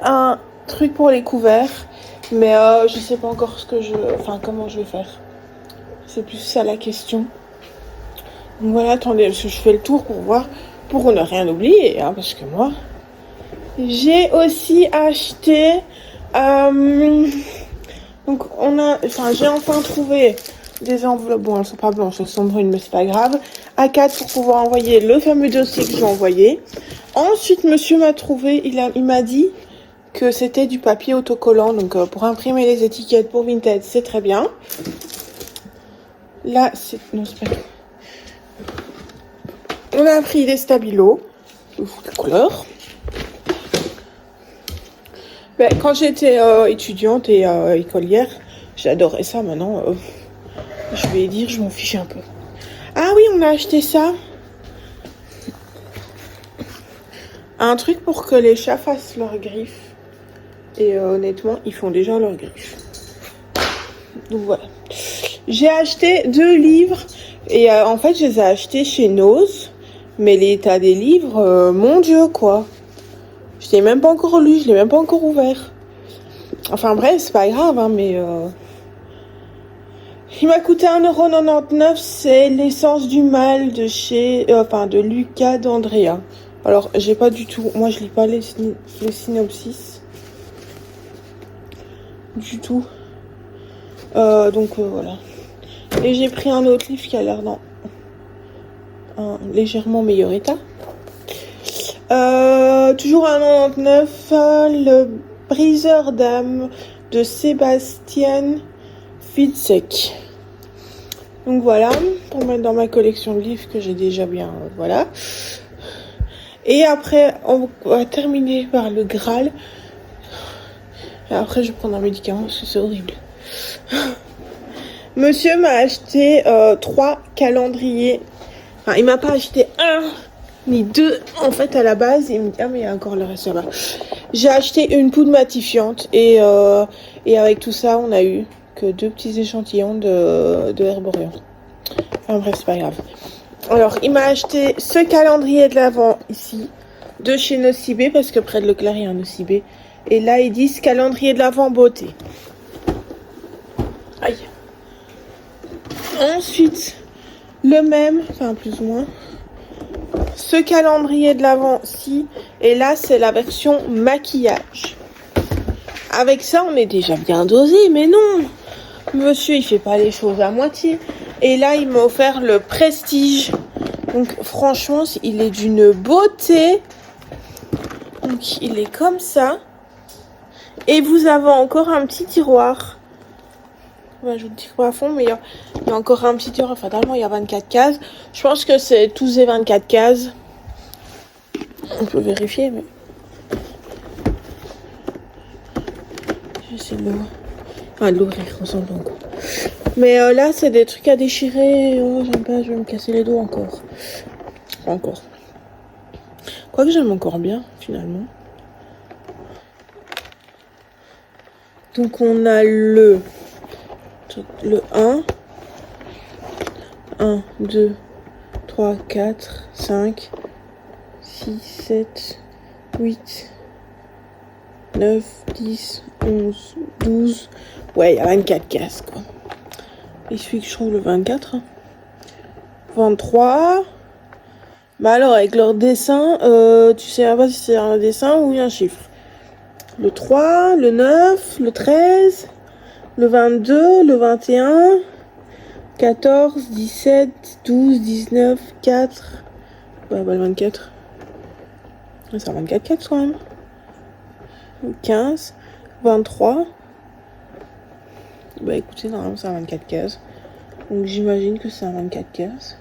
Un truc pour les couverts. Mais je sais pas encore comment je vais faire. C'est plus ça la question. Donc voilà, attendez, parce que je fais le tour pour voir, pour ne rien oublier, hein, parce que moi, j'ai aussi acheté. Donc j'ai enfin trouvé des enveloppes. Bon, elles sont pas blanches, elles sont brunes, mais c'est pas grave. A4 pour pouvoir envoyer le fameux dossier que j'ai envoyé. Ensuite, monsieur m'a trouvé, il m'a dit que c'était du papier autocollant, donc pour imprimer les étiquettes pour Vinted, c'est très bien. Là, non, c'est pas. On a pris des stabilos de couleur. Ben, quand j'étais étudiante et écolière, j'adorais ça. Maintenant, je vais dire, je m'en fiche un peu. Ah oui, on a acheté ça. Un truc pour que les chats fassent leurs griffes. Et honnêtement, ils font déjà leurs griffes. Donc voilà. J'ai acheté 2 livres. Et en fait, je les ai achetés chez Nose. Mais l'état des livres, mon Dieu, quoi. Je l'ai même pas encore lu, je l'ai même pas encore ouvert. Enfin bref, c'est pas grave, hein, mais... Il m'a coûté 1,99€, c'est L'essence du mal de chez... de Lucas d'Andrea. Alors, j'ai pas du tout... Moi, je lis pas les synopsis. Du tout. Donc, voilà. Et j'ai pris un autre livre qui a l'air dans un légèrement meilleur état. Toujours 1,99€, le briseur d'âme de Sébastien Fitzek. Donc voilà, pour mettre dans ma collection de livres que j'ai déjà bien, voilà. Et après, on va terminer par le Graal. Et après, je vais prendre un médicament parce que c'est horrible. Monsieur m'a acheté 3 calendriers. Enfin, il m'a pas acheté un ni 2. En fait, à la base, il me dit, ah, mais il y a encore le reste là-bas. J'ai acheté une poudre matifiante et avec tout ça, on a eu que 2 petits échantillons de Herborian. Enfin bref, c'est pas grave. Alors, il m'a acheté ce calendrier de l'Avent ici, de chez Nocibé, parce que près de Leclerc, il y a un Nocibé. Et là, ils disent calendrier de l'Avent beauté. Aïe. Ensuite, le même, enfin plus ou moins, ce calendrier de l'Avent-ci, et là, c'est la version maquillage. Avec ça, on est déjà bien dosé, mais non. Monsieur, il fait pas les choses à moitié. Et là, il m'a offert le Prestige. Donc, franchement, il est d'une beauté. Donc, il est comme ça. Et vous avez encore un petit tiroir. Ouais, je vous le dis pas à fond, mais il y a encore un petit tiroir. Enfin, normalement, il y a 24 cases. Je pense que c'est tous les 24 cases. On peut vérifier, mais... J'essaie de l'ouvrir. Ah, de l'ouvrir, on s'en va encore. Mais là, c'est des trucs à déchirer. Oh, j'aime pas, je vais me casser les doigts encore. Pas encore. Quoique j'aime encore bien, finalement. Donc, on a le 1. 1, 2, 3, 4, 5, 6, 7, 8, 9, 10, 11, 12. Ouais, il y a 24 cases, quoi. Il suffit que je trouve le 24. 23. Bah alors, avec leur dessin, tu sais pas si c'est un dessin ou un chiffre. Le 3, le 9, le 13, le 22, le 21, 14, 17, 12, 19, 4. Ouais, bah le 24. C'est un 24 quand même. 15, 23. Bah écoutez, normalement c'est un 24 cases. Donc j'imagine que c'est un 24 cases.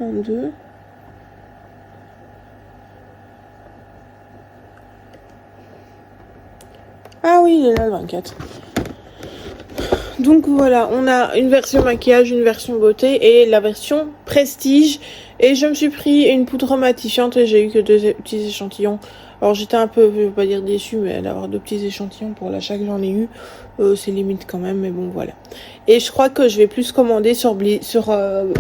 22. Ah oui, il est là le 24. Donc voilà, on a une version maquillage, une version beauté et la version prestige. Et je me suis pris une poudre matifiante et j'ai eu que 2 petits échantillons. Alors j'étais un peu, je vais pas dire déçue, mais d'avoir 2 petits échantillons pour l'achat que j'en ai eu, c'est limite quand même, mais bon voilà. Et je crois que je vais plus commander sur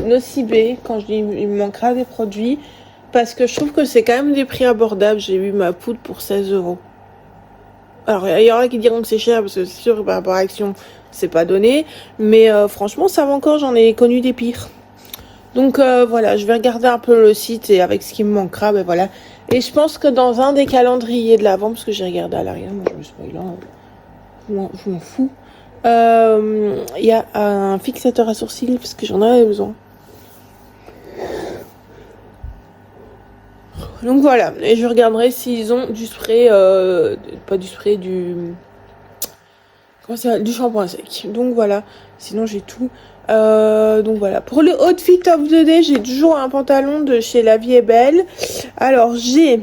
Nocibé quand je dis il me manquera des produits. Parce que je trouve que c'est quand même des prix abordables. J'ai eu ma poudre pour 16 €. Alors, il y aura qui diront que c'est cher, parce que c'est sûr que par rapport à Action, c'est pas donné. Mais franchement, ça va encore, j'en ai connu des pires. Donc voilà, je vais regarder un peu le site et avec ce qui me manquera, ben voilà. Et je pense que dans un des calendriers de l'avant, parce que j'ai regardé à l'arrière, moi je me spoil là, je m'en fous. Il y a un fixateur à sourcils, parce que j'en avais besoin. Donc voilà, et je regarderai s'ils ont du spray, pas du spray, du shampoing sec. Donc voilà, sinon j'ai tout. Donc voilà, pour le outfit of the day, j'ai toujours un pantalon de chez La Vie est Belle. Alors j'ai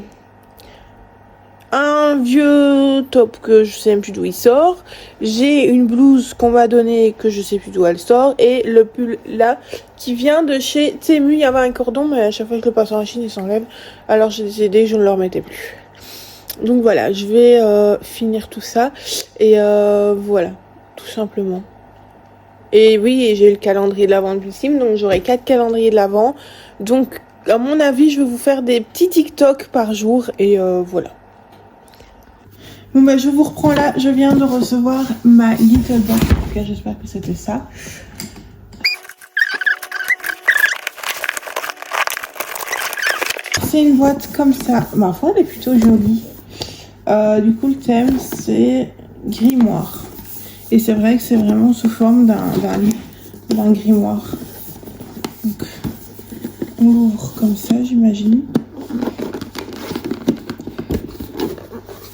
un vieux top que je sais même plus d'où il sort. J'ai une blouse qu'on m'a donnée que je sais plus d'où elle sort. Et le pull là qui vient de chez Temu. Il y avait un cordon mais à chaque fois que je le passe en Chine il s'enlève. Alors j'ai décidé que je ne le remettais plus. Donc voilà, je vais finir tout ça. Et voilà, tout simplement. Et oui, j'ai le calendrier de l'Avent de Sim, donc j'aurai 4 calendriers de l'Avent. Donc à mon avis, je vais vous faire des petits TikTok par jour. Et voilà. Bon bah je vous reprends là, je viens de recevoir ma Little Box, en tout cas j'espère que c'était ça. C'est une boîte comme ça, ma foi elle est plutôt jolie. Du coup le thème c'est grimoire. Et c'est vrai que c'est vraiment sous forme d'un grimoire. Donc on l'ouvre comme ça j'imagine.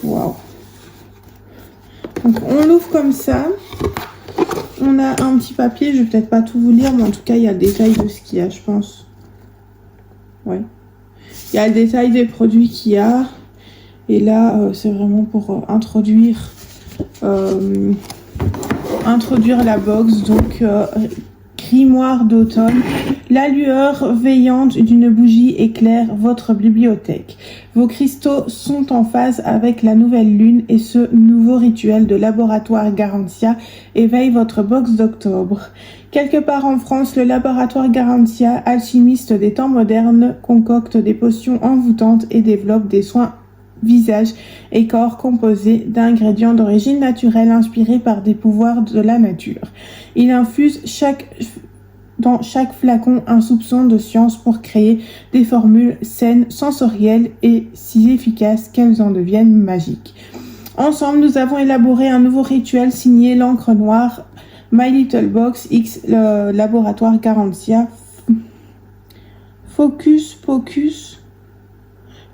Waouh. Donc on l'ouvre comme ça. On a un petit papier, je vais peut-être pas tout vous lire, mais en tout cas il y a le détail de ce qu'il y a, je pense. Ouais. Il y a le détail des produits qu'il y a. Et là, c'est vraiment pour introduire la box. Donc, grimoire d'automne. La lueur veillante d'une bougie éclaire votre bibliothèque. Vos cristaux sont en phase avec la nouvelle lune et ce nouveau rituel de laboratoire Garantia éveille votre box d'octobre. Quelque part en France, le laboratoire Garantia, alchimiste des temps modernes, concocte des potions envoûtantes et développe des soins visage et corps composés d'ingrédients d'origine naturelle inspirés par des pouvoirs de la nature. Il infuse dans chaque flacon un soupçon de science pour créer des formules saines, sensorielles et si efficaces qu'elles en deviennent magiques. Ensemble, nous avons élaboré un nouveau rituel signé l'encre noire My Little Box X Laboratoire Garantia Focus Pocus.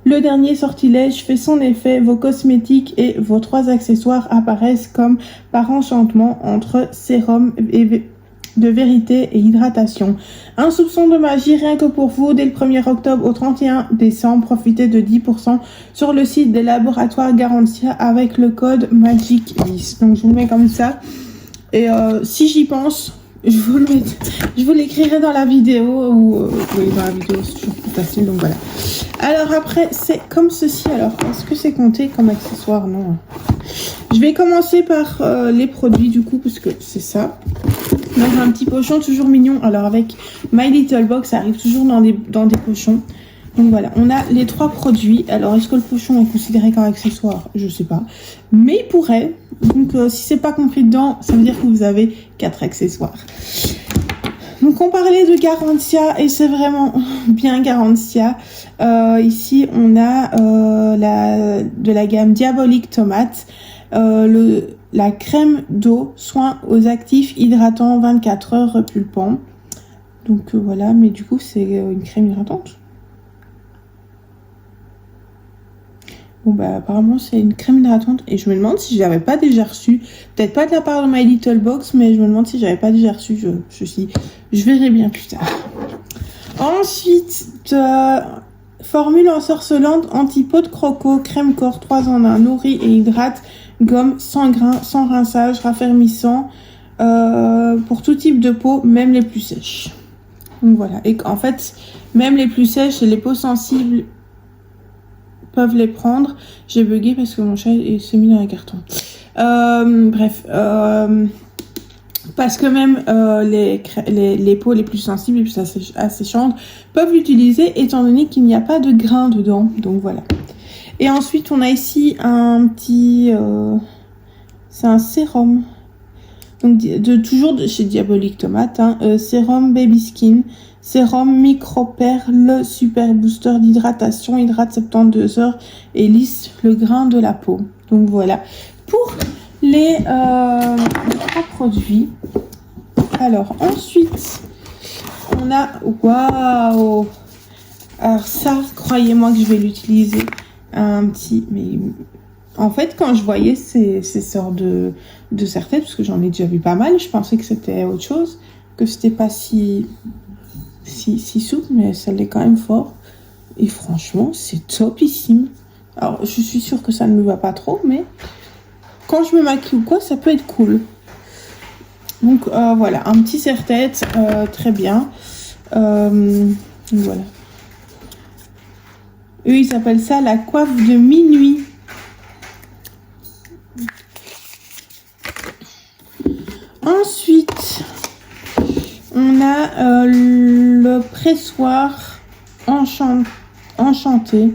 Le dernier sortilège fait son effet, vos cosmétiques et vos 3 accessoires apparaissent comme par enchantement entre sérum de vérité et hydratation. Un soupçon de magie rien que pour vous dès le 1er octobre au 31 décembre. Profitez de 10% sur le site des laboratoires Garantia avec le code MAGIC10. Donc je vous le mets comme ça. Et si j'y pense, je vous l'écrirai dans la vidéo ou oui, dans la vidéo c'est toujours plus facile, donc voilà. Alors après c'est comme ceci. Alors est-ce que c'est compté comme accessoire? Non. Je vais commencer par les produits du coup parce que c'est ça. Donc un petit pochon toujours mignon. Alors avec My Little Box ça arrive toujours dans des pochons. Donc voilà, on a les 3 produits. Alors est-ce que le pochon est considéré comme accessoire? Je sais pas, mais il pourrait. Donc si c'est pas compris dedans, ça veut dire que vous avez 4 accessoires. Donc on parlait de Garantia et c'est vraiment bien Garantia. Ici on a de la gamme Diabolique Tomate, la crème d'eau, soin aux actifs hydratants 24 heures repulpant. Donc voilà, mais du coup c'est une crème hydratante. Bon bah apparemment c'est une crème hydratante et je me demande si je l'avais pas déjà reçue. Peut-être pas de la part de My Little Box, mais je me demande si j'avais pas déjà reçu. Je verrai bien plus tard. Ensuite, formule ensorcelante anti-peau de croco, crème corps 3 en 1, nourrit et hydrate, gomme sans grain, sans rinçage, raffermissant pour tout type de peau, même les plus sèches. Donc voilà, et en fait, même les plus sèches et les peaux sensibles peuvent les prendre. J'ai bugué parce que mon chat s'est mis dans un carton. Parce que même les peaux les plus sensibles et plus asséchantes peuvent l'utiliser étant donné qu'il n'y a pas de grains dedans. Donc voilà. Et ensuite, on a ici un petit... c'est un sérum. Donc toujours de chez Diabolique Tomate. Sérum Baby Skin. Sérum Micro-Perle Super Booster d'hydratation. Hydrate 72 heures et lisse le grain de la peau. Donc voilà. Pour les 3 produits. Alors ensuite, on a... Waouh! Alors ça, croyez-moi que je vais l'utiliser. Un petit... Mais en fait, quand je voyais ces sortes de serre-têtes, parce que j'en ai déjà vu pas mal, je pensais que c'était autre chose, que c'était pas si souple, mais ça l'est quand même fort. Et franchement, c'est topissime. Alors, je suis sûre que ça ne me va pas trop, mais quand je me maquille ou quoi, ça peut être cool. Donc, voilà, un petit serre-tête, très bien. Voilà. Eux, ils appellent ça la coiffe de minuit. Ensuite, on a le pressoir enchanté.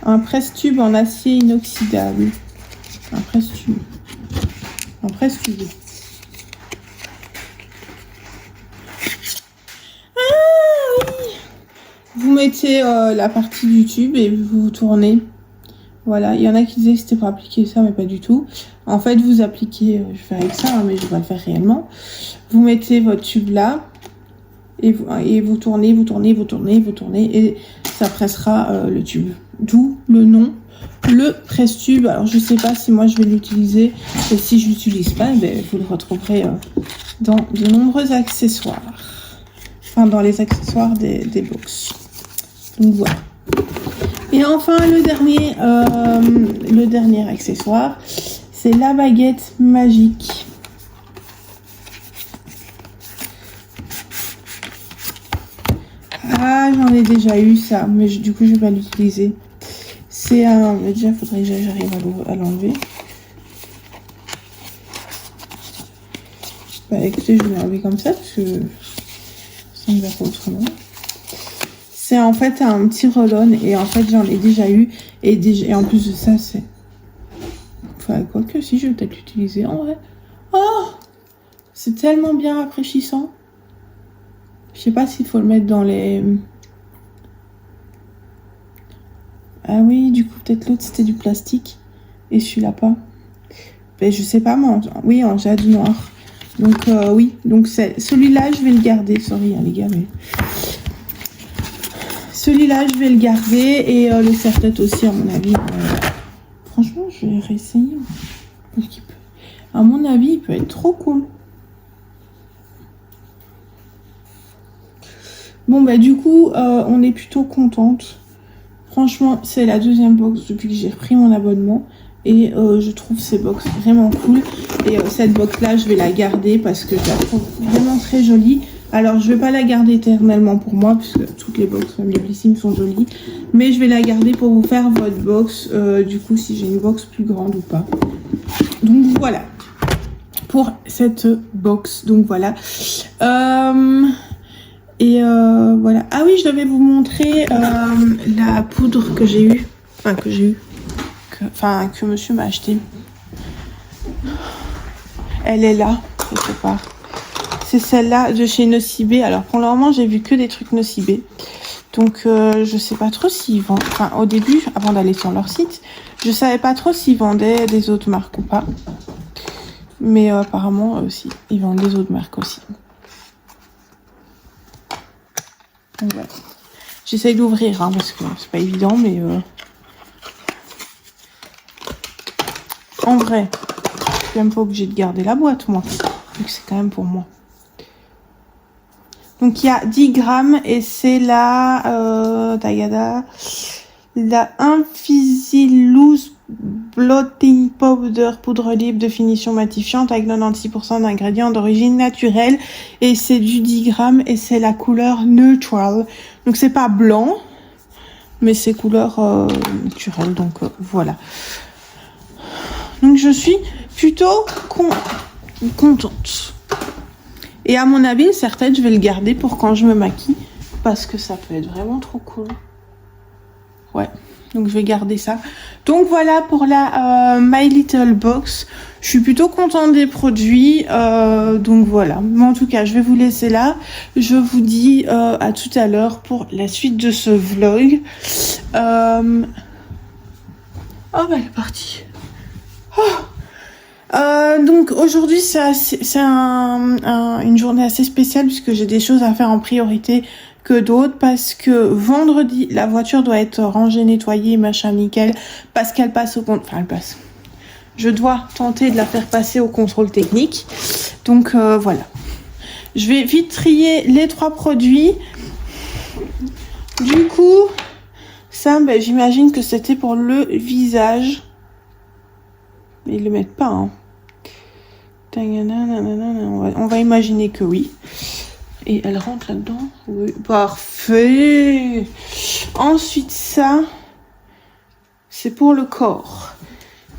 Un presse-tube en acier inoxydable. Un presse-tube. Un presse-tube. Ah oui! Vous mettez la partie du tube et vous tournez. Voilà, il y en a qui disaient que c'était pour appliquer ça, mais pas du tout. En fait, vous appliquez, je vais faire avec ça, mais je vais pas le faire réellement. Vous mettez votre tube là, et vous tournez, et ça pressera le tube. D'où le nom, le presse-tube. Alors, je sais pas si moi je vais l'utiliser, et si je l'utilise pas, ben, vous le retrouverez dans de nombreux accessoires. Enfin, dans les accessoires des box. Donc, voilà. Et enfin, le dernier accessoire, c'est la baguette magique. Ah, j'en ai déjà eu ça, mais du coup, je vais pas l'utiliser. C'est un... Déjà, il faudrait que j'arrive à l'enlever. Bah, écoutez, je vais l'enlever comme ça, parce que ça ne va pas autrement. C'est en fait un petit roll-on et en fait j'en ai déjà eu et en plus de ça c'est... Enfin quoi que si je vais peut-être l'utiliser en vrai. Oh! C'est tellement bien rafraîchissant. Je sais pas s'il faut le mettre dans les... Ah oui, du coup peut-être l'autre c'était du plastique et celui-là pas. Ben, je sais pas moi, oui en jade noir. Donc oui, donc celui-là je vais le garder. Sorry hein, les gars mais... Celui-là, je vais le garder et le serre-tête aussi, à mon avis. Franchement, je vais réessayer. Parce qu'il peut... À mon avis, il peut être trop cool. Bon, bah du coup, on est plutôt contente. Franchement, c'est la deuxième box depuis que j'ai repris mon abonnement. Et je trouve ces box vraiment cool. Et cette box-là, je vais la garder parce que je la trouve vraiment très jolie. Alors, je vais pas la garder éternellement pour moi, puisque toutes les box, même les Blissim, sont jolies. Mais je vais la garder pour vous faire votre box, du coup, si j'ai une box plus grande ou pas. Donc, voilà. Pour cette box. Donc, voilà. Voilà. Ah oui, je devais vous montrer la poudre que j'ai eue. Enfin, que monsieur m'a acheté. Elle est là, quelque part. C'est celle-là de chez Nocibé. Alors pour le moment, j'ai vu que des trucs Nocibé. Donc je sais pas trop s'ils vendent. Enfin au début, avant d'aller sur leur site, je savais pas trop s'ils vendaient des autres marques ou pas. Mais apparemment aussi, ils vendent des autres marques aussi. Donc voilà. J'essaye d'ouvrir hein, parce que c'est pas évident, mais En vrai, je suis même pas obligée de garder la boîte, moi. Donc c'est quand même pour moi. Donc il y a 10 grammes et c'est la Invisilus Blotting Powder, poudre libre de finition matifiante avec 96% d'ingrédients d'origine naturelle et c'est du 10 grammes et c'est la couleur neutral. Donc c'est pas blanc mais c'est couleur naturelle, donc voilà. Donc je suis plutôt contente. Et à mon avis, certaines, je vais le garder pour quand je me maquille. Parce que ça peut être vraiment trop cool. Ouais, donc je vais garder ça. Donc voilà pour la My Little Box. Je suis plutôt contente des produits. Donc voilà. Mais en tout cas, je vais vous laisser là. Je vous dis à tout à l'heure pour la suite de ce vlog. Oh bah elle est partie. Donc aujourd'hui c'est une journée assez spéciale puisque j'ai des choses à faire en priorité que d'autres parce que vendredi la voiture doit être rangée, nettoyée, machin nickel parce qu'elle passe elle passe. Je dois tenter de la faire passer au contrôle technique. Donc voilà. Je vais vite trier les 3 produits. Du coup, ça j'imagine que c'était pour le visage. Mais ils le mettent pas, hein. On va imaginer que oui. Et elle rentre là-dedans. Oui, parfait. Ensuite, ça, c'est pour le corps.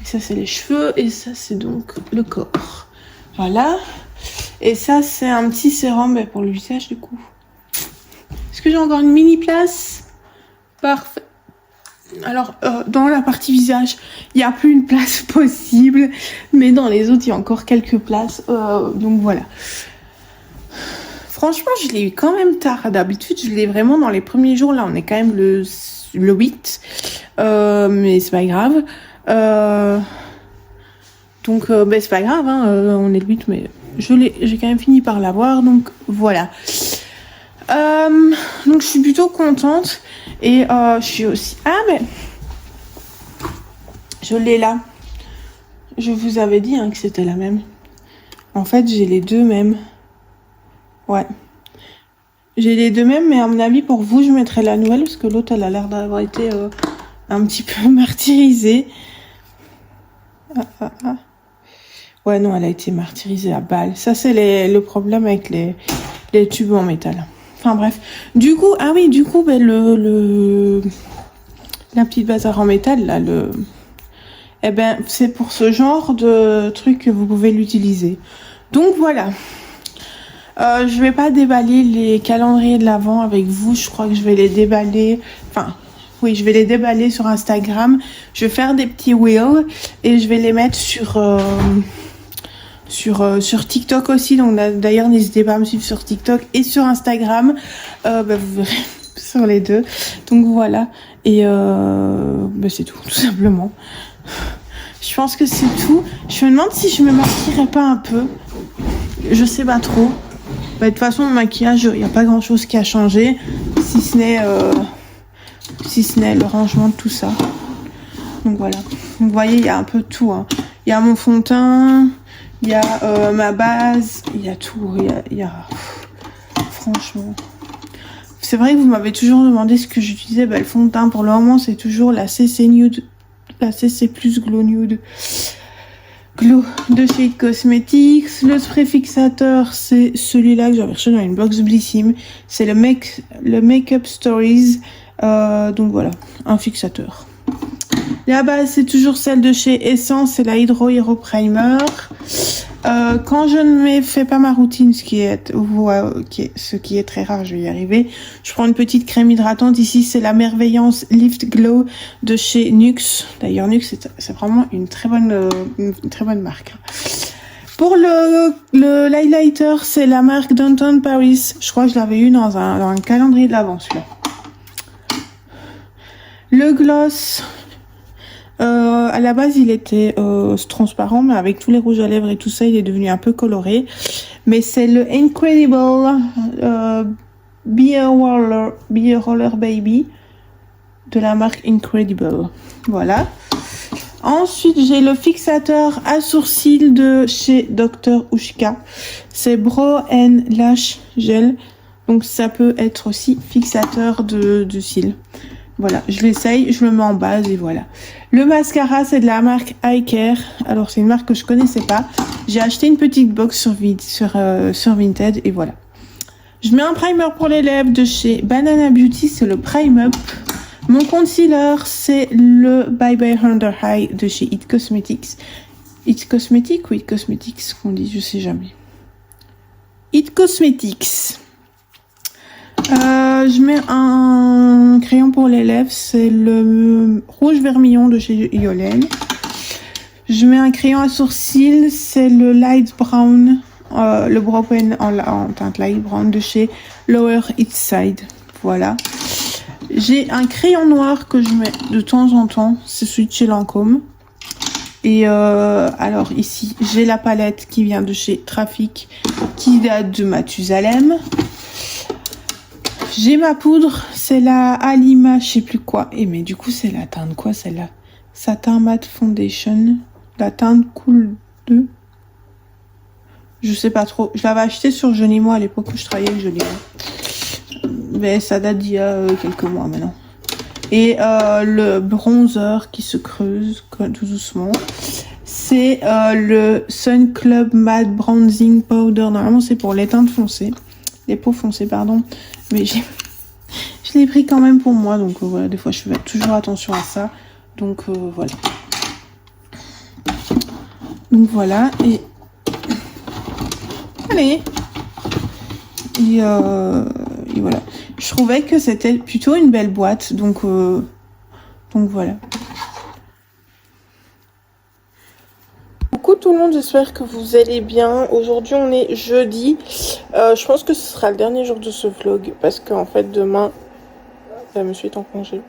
Et ça, c'est les cheveux. Et ça, c'est donc le corps. Voilà. Et ça, c'est un petit sérum pour le visage, du coup. Est-ce que j'ai encore une mini place? Parfait. Alors, dans la partie visage, il n'y a plus une place possible, mais dans les autres, il y a encore quelques places, donc voilà. Franchement, je l'ai eu quand même tard. D'habitude, je l'ai vraiment dans les premiers jours. Là, on est quand même le 8, mais c'est pas grave. Donc, c'est pas grave, hein, on est le 8, mais j'ai quand même fini par l'avoir, donc voilà. Donc, je suis plutôt contente. Et je suis aussi... Ah, mais... Je l'ai là. Je vous avais dit que c'était la même. En fait, j'ai les deux mêmes. Ouais. J'ai les deux mêmes, mais à mon avis, pour vous, je mettrai la nouvelle. Parce que l'autre, elle a l'air d'avoir été un petit peu martyrisée. Ouais, non, elle a été martyrisée à balle. Ça, c'est le problème avec les tubes en métal. Enfin bref, du coup, la petite bazar en métal là, c'est pour ce genre de truc que vous pouvez l'utiliser. Donc voilà. Je vais pas déballer les calendriers de l'Avent avec vous. Je crois que je vais les déballer. Je vais les déballer sur Instagram. Je vais faire des petits reels et je vais les mettre sur TikTok aussi, donc d'ailleurs n'hésitez pas à me suivre sur TikTok et sur Instagram, vous verrez sur les deux, donc voilà, et c'est tout simplement. Je pense que c'est tout. Je me demande si je me maquillerais pas un peu, je sais pas trop. De toute façon, mon maquillage, il n'y a pas grand chose qui a changé, si ce n'est le rangement de tout ça. Donc voilà, vous voyez, il y a un peu de tout, hein. Il y a mon fond de teint, il y a ma base, il y a tout, il y a... Franchement. C'est vrai que vous m'avez toujours demandé ce que j'utilisais. Le fond de teint, pour le moment, c'est toujours la CC Nude, la CC Plus Glow Nude. Glow de chez Cosmetics. Le spray fixateur, c'est celui-là que j'avais reçu dans une box Blissim. C'est le Makeup Stories. Donc voilà, un fixateur. La base, c'est toujours celle de chez Essence, c'est la Hydro Hero Primer. Quand je ne fais pas ma routine, ce qui est très rare, je vais y arriver, je prends une petite crème hydratante. Ici, c'est la Merveillance Lift Glow de chez NYX. D'ailleurs, NYX, c'est vraiment une très bonne marque. Pour le highlighter, c'est la marque Downtown Paris. Je crois que je l'avais eu dans un calendrier de l'Avent, celui-là. Le gloss... à la base il était transparent, mais avec tous les rouges à lèvres et tout ça il est devenu un peu coloré, mais c'est le Incredible Beer Roller Baby de la marque Incredible. Voilà. Ensuite, j'ai le fixateur à sourcils de chez Dr. Ushka. C'est Brow and Lash Gel. Donc, ça peut être aussi fixateur de cils. Voilà, je l'essaye, je le mets en base et voilà. Le mascara, c'est de la marque Eye Care. Alors, c'est une marque que je connaissais pas. J'ai acheté une petite box sur Vinted et voilà. Je mets un primer pour les lèvres de chez Banana Beauty, c'est le Prime Up. Mon concealer, c'est le Bye Bye Under Eye de chez It Cosmetics. It Cosmetics ou It Cosmetics qu'on dit, je sais jamais. It Cosmetics. Je mets un crayon pour les lèvres, c'est le rouge vermillon de chez Yolène. Je mets un crayon à sourcils, c'est le light brown, le brow pen en teinte light brown de chez Lower East Side. Voilà. J'ai un crayon noir que je mets de temps en temps, c'est celui de chez Lancôme. Et alors ici, j'ai la palette qui vient de chez Trafic, qui date de Mathusalem. J'ai ma poudre, c'est la Alima, je sais plus quoi. Et mais du coup, c'est la teinte quoi celle-là? Satin Matte Foundation. La teinte Cool 2. Je sais pas trop. Je l'avais acheté sur Joli Moi à l'époque où je travaillais avec Joli Moi. Mais ça date d'il y a quelques mois maintenant. Et le bronzer qui se creuse tout doucement. C'est le Sun Club Matte Bronzing Powder. Normalement, c'est pour les teintes foncées. Les peaux foncées, pardon. Mais je l'ai pris quand même pour moi. Donc voilà, des fois, je fais toujours attention à ça. Donc voilà. Donc voilà. Et allez. Et voilà. Je trouvais que c'était plutôt une belle boîte. Donc voilà. Coucou tout le monde, j'espère que vous allez bien. Aujourd'hui on est jeudi. Je pense que ce sera le dernier jour de ce vlog. Parce qu'en fait demain, monsieur est en congé.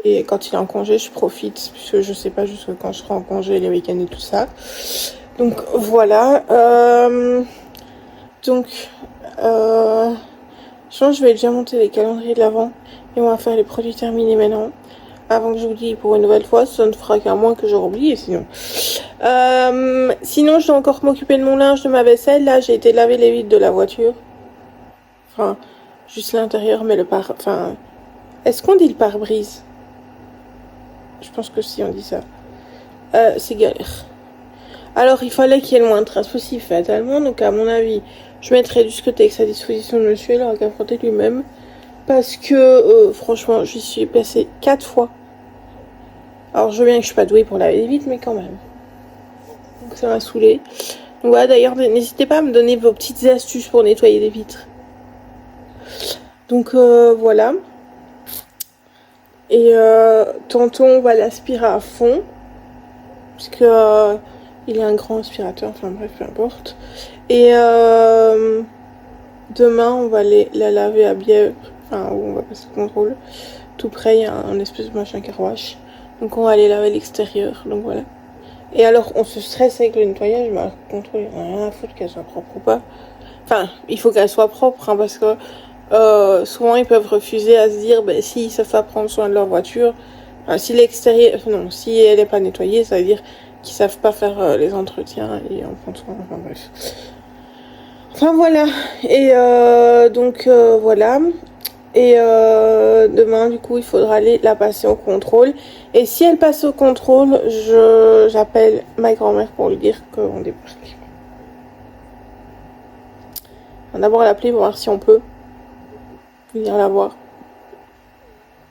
Et quand il est en congé, je profite. Puisque je sais pas jusqu'à quand je serai en congé, les week-ends et tout ça. Donc voilà. Je pense que je vais déjà monter les calendriers de l'avant. Et on va faire les produits terminés maintenant. Avant que j'oublie pour une nouvelle fois, ça ne fera qu'un mois que j'aurai oublié sinon. Sinon, je dois encore m'occuper de mon linge, de ma vaisselle. Là, j'ai été laver les vitres de la voiture. Enfin, juste l'intérieur, mais le pare... Enfin, est-ce qu'on dit le pare-brise? Je pense que si, on dit ça. C'est galère. Alors, il fallait qu'il y ait le moins de traces possible, fatalement. Donc, à mon avis, je mettrai du Scotex à disposition de monsieur. Il aura qu'à frotter lui-même. Parce que, franchement, j'y suis passée 4 fois. Alors, je veux bien que je suis pas douée pour laver les vitres, mais quand même. Donc, ça m'a saoulée. Donc, voilà, d'ailleurs, n'hésitez pas à me donner vos petites astuces pour nettoyer les vitres. Donc, voilà. Et tantôt, on va l'aspirer à fond. Parce que il est un grand aspirateur. Enfin, bref, peu importe. Et demain, on va la laver à Bièvre. Enfin, où on va passer le contrôle. Tout près, il y a un espèce de machin car wash. Donc, on va aller laver l'extérieur. Donc, voilà. Et alors, on se stresse avec le nettoyage. Mais le contrôle, il n'y a rien à foutre qu'elle soit propre ou pas. Enfin, il faut qu'elle soit propre. Hein, parce que souvent, ils peuvent refuser à se dire, ben, s'ils savent pas prendre soin de leur voiture. Enfin, si l'extérieur... non, si elle n'est pas nettoyée, ça veut dire qu'ils savent pas faire les entretiens et en prendre soin. Enfin, bref. Enfin, voilà. Et donc, voilà. Et demain, du coup, il faudra aller la passer au contrôle. Et si elle passe au contrôle, j'appelle ma grand-mère pour lui dire qu'on débarque. On va d'abord l'appeler pour voir si on peut venir la voir.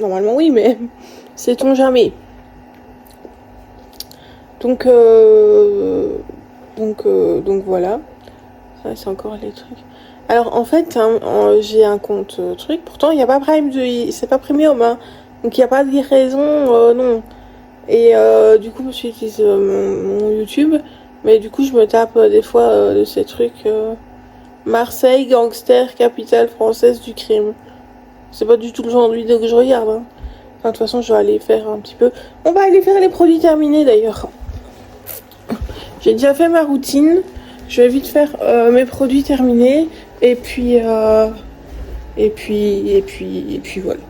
Normalement, oui, mais sait-on jamais. Donc voilà. Ça, c'est encore les trucs. Alors en fait, hein, j'ai un compte truc. Pourtant, il n'y a pas Prime, c'est pas Premium, hein. Donc il n'y a pas de livraison, non. Et du coup, j'utilise mon YouTube. Mais du coup, je me tape des fois de ces trucs. Marseille, gangster, capitale française du crime. C'est pas du tout le genre de vidéo que je regarde. Hein. Enfin, de toute façon, je vais aller faire un petit peu. On va aller faire les produits terminés d'ailleurs. J'ai déjà fait ma routine. Je vais vite faire mes produits terminés. Et puis voilà.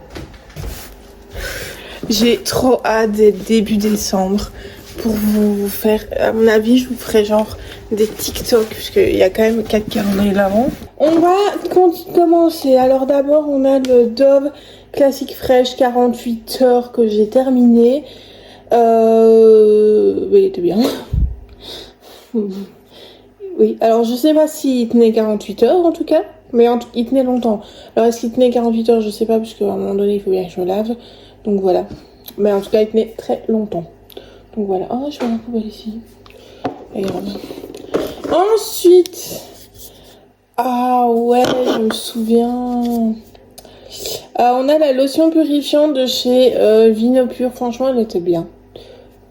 J'ai trop hâte d'être début décembre pour vous faire, à mon avis, je vous ferai genre des TikTok, puisqu'il y a quand même 4 calendriers de l'avant. On va commencer. Alors d'abord, on a le Dove Classic Fresh 48 heures que j'ai terminé. Il était bien. Oui, alors je sais pas s'il tenait 48 heures en tout cas, mais il tenait longtemps. Alors est-ce qu'il tenait 48 heures, je sais pas, parce qu'à un moment donné, il faut bien que je me lave. Donc voilà. Mais en tout cas, il tenait très longtemps. Donc voilà. Oh, je vais la poubelle ici. Regarde. Ensuite. Ah ouais, je me souviens. On a la lotion purifiante de chez Vinopure. Franchement, elle était bien.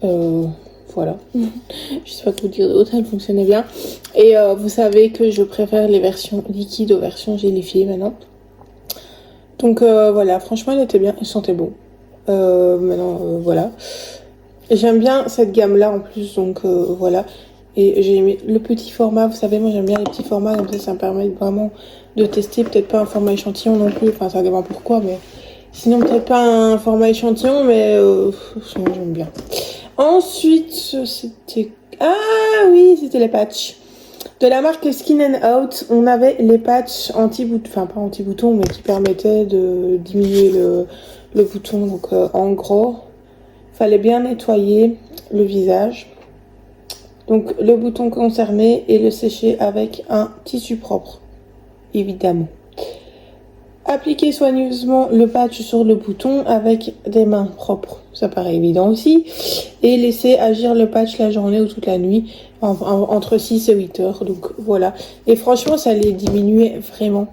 Voilà. Je sais pas quoi dire d'autre, elle fonctionnait bien. Et vous savez que je préfère les versions liquides aux versions gélifiées maintenant. Donc voilà, franchement, elle était bien. Elle sentait bon. Maintenant, voilà. J'aime bien cette gamme-là en plus, donc voilà. Et j'ai aimé le petit format. Vous savez, moi, j'aime bien les petits formats. Comme ça me permet vraiment de tester. Peut-être pas un format échantillon non plus. Enfin, ça dépend pourquoi, mais... Sinon, peut-être pas un format échantillon, mais sinon, j'aime bien. Ensuite, c'était... Ah oui, c'était les patchs. De la marque Skin and Out, on avait les patchs anti-bouton, enfin pas anti-bouton, mais qui permettaient de diminuer le bouton. Donc en gros, fallait bien nettoyer le visage. Donc le bouton concerné et le sécher avec un tissu propre, évidemment. Appliquer soigneusement le patch sur le bouton avec des mains propres, ça paraît évident aussi. Et laisser agir le patch la journée ou toute la nuit, entre 6 et 8 heures. Donc voilà. Et franchement, ça les diminuait vraiment.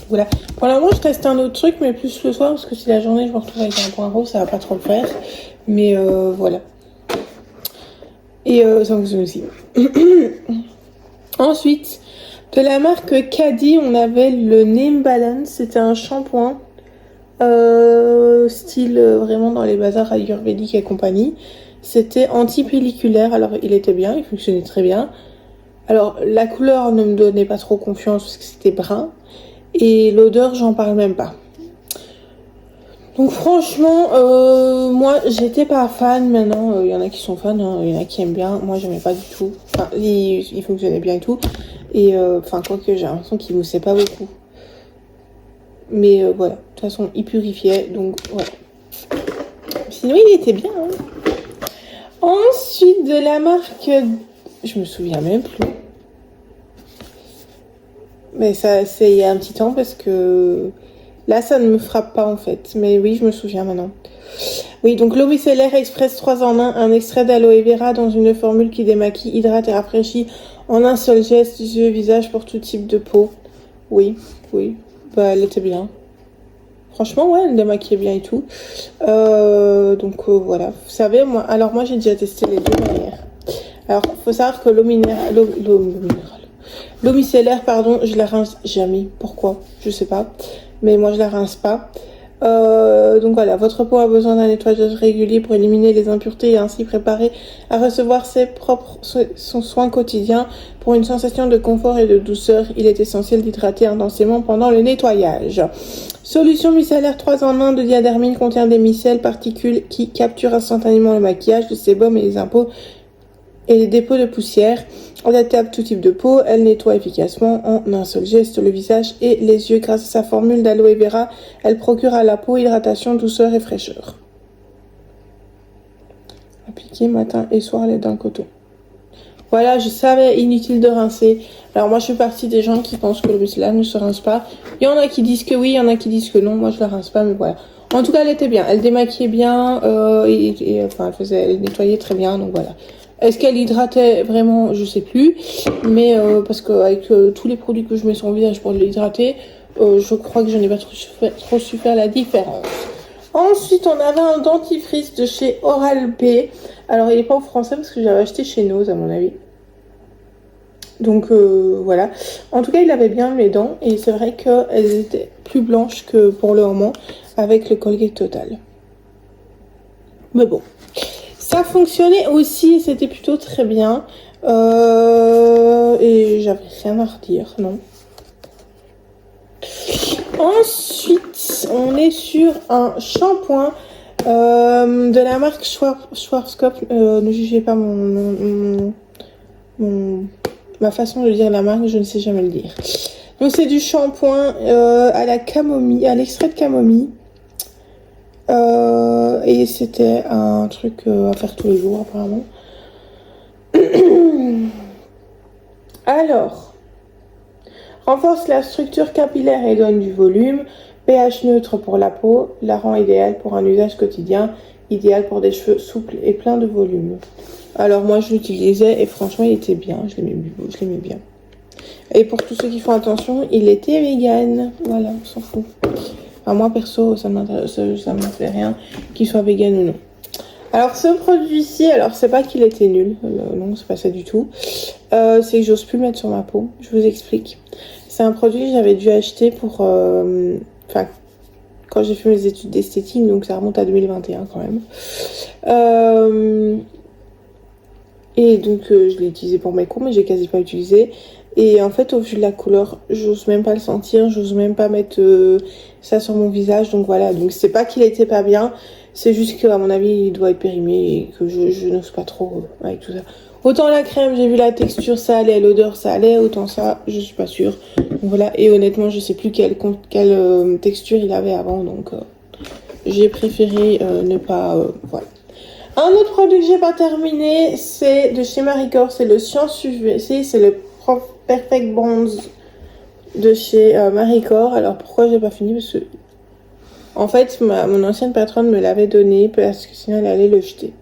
Voilà. Pour le moment, je teste un autre truc, mais plus le soir, parce que si la journée je me retrouve avec un point rose, ça va pas trop le faire. Mais voilà. Et ça fonctionne aussi. Ensuite, de la marque Caddy, on avait le Name Balance. C'était un shampoing style vraiment dans les bazars ayurvédiques et compagnie. C'était anti-pelliculaire. Alors il était bien, il fonctionnait très bien. Alors la couleur ne me donnait pas trop confiance parce que c'était brun. Et l'odeur, j'en parle même pas. Donc franchement, moi j'étais pas fan. Maintenant, il y en a qui sont fans, hein, il y en a qui aiment bien. Moi j'aimais pas du tout. Enfin, il fonctionnait bien et tout. Et enfin, quoique j'ai l'impression qu'il moussait pas beaucoup. Mais voilà, de toute façon, il purifiait. Donc voilà. Sinon, il était bien. Hein. Ensuite, de la marque... Je me souviens même plus. Mais ça, c'est il y a un petit temps parce que... Là, ça ne me frappe pas en fait. Mais oui, je me souviens maintenant. Oui, donc l'eau micellaire express 3 en 1. Un extrait d'aloe vera dans une formule qui démaquille, hydrate et rafraîchit en un seul geste, yeux et visage pour tout type de peau. Oui, oui. Bah, elle était bien. Franchement, ouais, elle démaquillait bien et tout. Donc voilà. Vous savez, moi j'ai déjà testé les deux manières. Alors, faut savoir que l'eau micellaire, pardon, je la rince jamais. Pourquoi? Je sais pas. Mais moi, je la rince pas. Donc voilà, votre peau a besoin d'un nettoyage régulier pour éliminer les impuretés et ainsi préparer à recevoir son soin quotidien. Pour une sensation de confort et de douceur, il est essentiel d'hydrater intensément pendant le nettoyage. Solution micellaire 3 en 1 de Diadermine contient des micelles particules qui capturent instantanément le maquillage, le sébum et les impôts et les dépôts de poussière. Adaptée à tout type de peau, elle nettoie efficacement en un seul geste le visage et les yeux. Grâce à sa formule d'aloe vera, elle procure à la peau hydratation, douceur et fraîcheur. Appliquer matin et soir à l'aide d'un coton. Voilà, je savais, inutile de rincer. Alors moi, je fais partie des gens qui pensent que le micellaire ne se rince pas. Il y en a qui disent que oui, il y en a qui disent que non. Moi, je la rince pas, mais voilà. En tout cas, elle était bien. Elle démaquillait bien enfin, elle nettoyait très bien, donc voilà. Est-ce qu'elle hydratait vraiment? Je sais plus. Mais parce qu'avec tous les produits que je mets sur mon visage pour l'hydrater, je crois que je n'ai pas trop su faire la différence. Ensuite, on avait un dentifrice de chez Oral-B. Alors, il n'est pas en français parce que j'avais acheté chez Nose, à mon avis. Donc, voilà. En tout cas, il avait bien mes dents. Et c'est vrai qu'elles étaient plus blanches que pour le moment avec le Colgate Total. Mais bon. Ça fonctionnait aussi, c'était plutôt très bien. Et j'avais rien à redire, non. Ensuite, on est sur un shampoing De la marque Schwarzkopf, ne jugez pas ma façon de dire la marque, je ne sais jamais le dire. Donc c'est du shampoing à la camomille, à l'extrait de camomille. Et c'était un truc à faire tous les jours apparemment. Alors, renforce la structure capillaire et donne du volume. pH neutre pour la peau, la rend idéale pour un usage quotidien, idéal pour des cheveux souples et pleins de volume. Alors moi je l'utilisais et franchement il était bien, je l'aimais bien. Et pour tous ceux qui font attention, il était vegan, voilà, on s'en fout. Enfin, moi perso, ça me fait rien qu'il soit vegan ou non. Alors ce produit-ci, alors c'est pas qu'il était nul, non c'est pas ça du tout. C'est que j'ose plus le mettre sur ma peau, je vous explique. C'est un produit que j'avais dû acheter pour... Enfin, quand j'ai fait mes études d'esthétique, donc ça remonte à 2021 quand même. Et donc je l'ai utilisé pour mes cours, mais j'ai quasi pas utilisé. Et en fait, au vu de la couleur, j'ose même pas le sentir, j'ose même pas mettre ça sur mon visage. Donc voilà, donc c'est pas qu'il était pas bien, c'est juste qu'à mon avis, il doit être périmé et que je n'ose pas trop avec tout ça. Autant la crème, j'ai vu la texture, ça allait, l'odeur, ça allait, autant ça, je suis pas sûre. Donc voilà, et honnêtement, je sais plus quelle texture il avait avant, donc j'ai préféré ne pas... voilà. Un autre produit que j'ai pas terminé, c'est de chez Marie Corps, c'est le Science UVC, c'est le Perfect Bronze de chez Marie Corps. Alors pourquoi j'ai pas fini? Parce que en fait mon ancienne patronne me l'avait donné parce que sinon elle allait le jeter.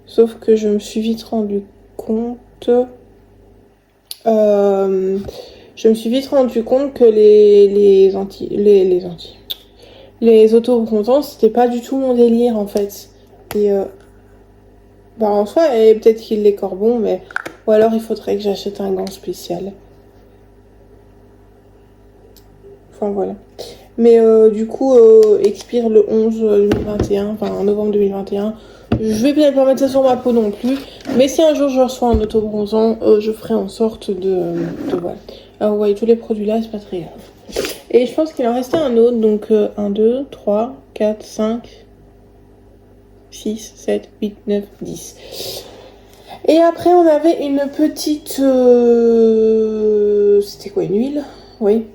Sauf que je me suis vite rendu compte que les autobrontants c'était pas du tout mon délire en fait. Et bah en soi, et peut-être qu'il est corbon, mais ou alors il faudrait que j'achète un gant spécial. Enfin voilà. Mais du coup, expire le 11 2021, enfin en novembre 2021. Je vais peut-être pas mettre ça sur ma peau non plus, mais si un jour je reçois un autobronzant, je ferai en sorte de voilà. Alors vous voyez tous les produits là, c'est pas très grave. Et je pense qu'il en restait un autre, donc 1, 2, 3, 4, 5, 6, 7, 8, 9, 10. Et après on avait une petite... C'était quoi, une huile? Oui.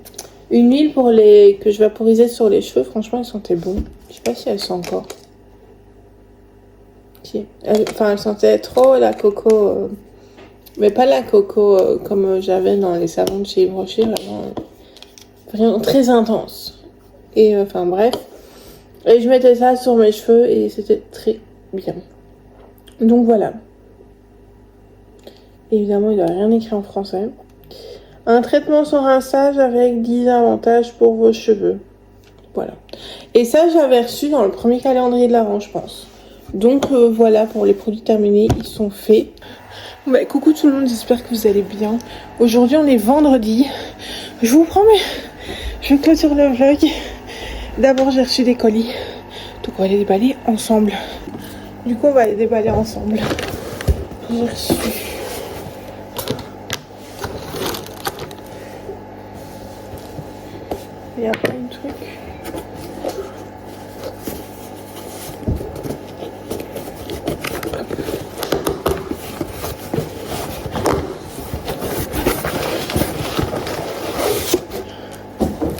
Une huile pour que je vaporisais sur les cheveux. Franchement, elle sentait bon. Je sais pas si elle sent encore. Si. Elle sentait trop la coco. Mais pas la coco comme j'avais dans les savons de chez Yves Rocher. Vraiment très intense. Et enfin bref. Et je mettais ça sur mes cheveux et c'était très bien. Donc voilà. Évidemment, il n'y a rien écrit en français. Un traitement sans rinçage avec 10 avantages pour vos cheveux. Voilà. Et ça, j'avais reçu dans le premier calendrier de l'Avent, je pense. Donc voilà, pour les produits terminés, ils sont faits. Bah, coucou tout le monde, j'espère que vous allez bien. Aujourd'hui, on est vendredi. Je vous promets, je clôture le vlog. D'abord, j'ai reçu des colis. Donc on va les déballer ensemble. Du coup, on va les déballer ensemble. J'ai reçu... Il y a plein de trucs.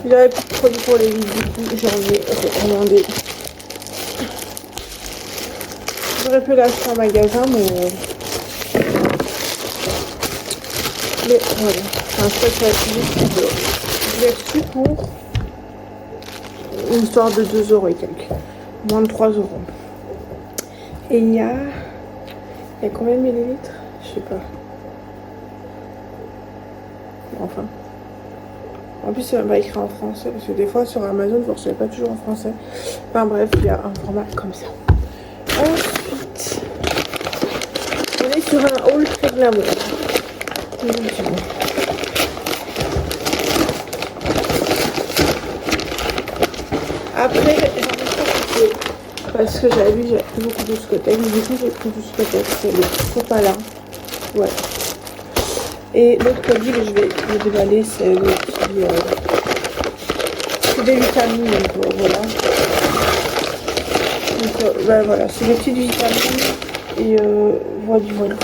J'avais plus de produits pour les vides, du coup j'en ai commandé. J'aurais pu l'acheter en magasin, mais voilà. C'est un truc à je l'ai reçu pour une histoire de 2 € et quelques. Moins de 3 €. Et il y a combien de millilitres? Je sais pas. Enfin. En plus, c'est même pas écrit en français, parce que des fois, sur Amazon, vous ne recevez pas toujours en français. Enfin bref, il y a un format comme ça. Ensuite, on est sur un haul très glamour. Après, parce que j'avais vu que j'avais pris beaucoup de Scotex, du coup j'ai pris du Scotex, c'est le Sopalin. Voilà. Et l'autre produit que je vais le déballer, c'est le petit... c'est des vitamines, donc voilà. bah, voilà, c'est des petites vitamines et voilà.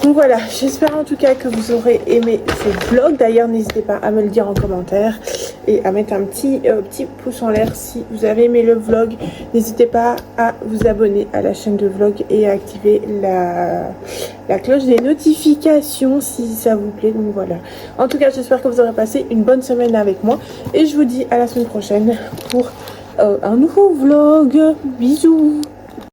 Donc voilà, j'espère en tout cas que vous aurez aimé ce vlog. D'ailleurs, n'hésitez pas à me le dire en commentaire et à mettre un petit pouce en l'air si vous avez aimé le vlog. N'hésitez pas à vous abonner à la chaîne de vlog et à activer la cloche des notifications si ça vous plaît. Donc voilà. En tout cas, j'espère que vous aurez passé une bonne semaine avec moi et je vous dis à la semaine prochaine pour un nouveau vlog. Bisous.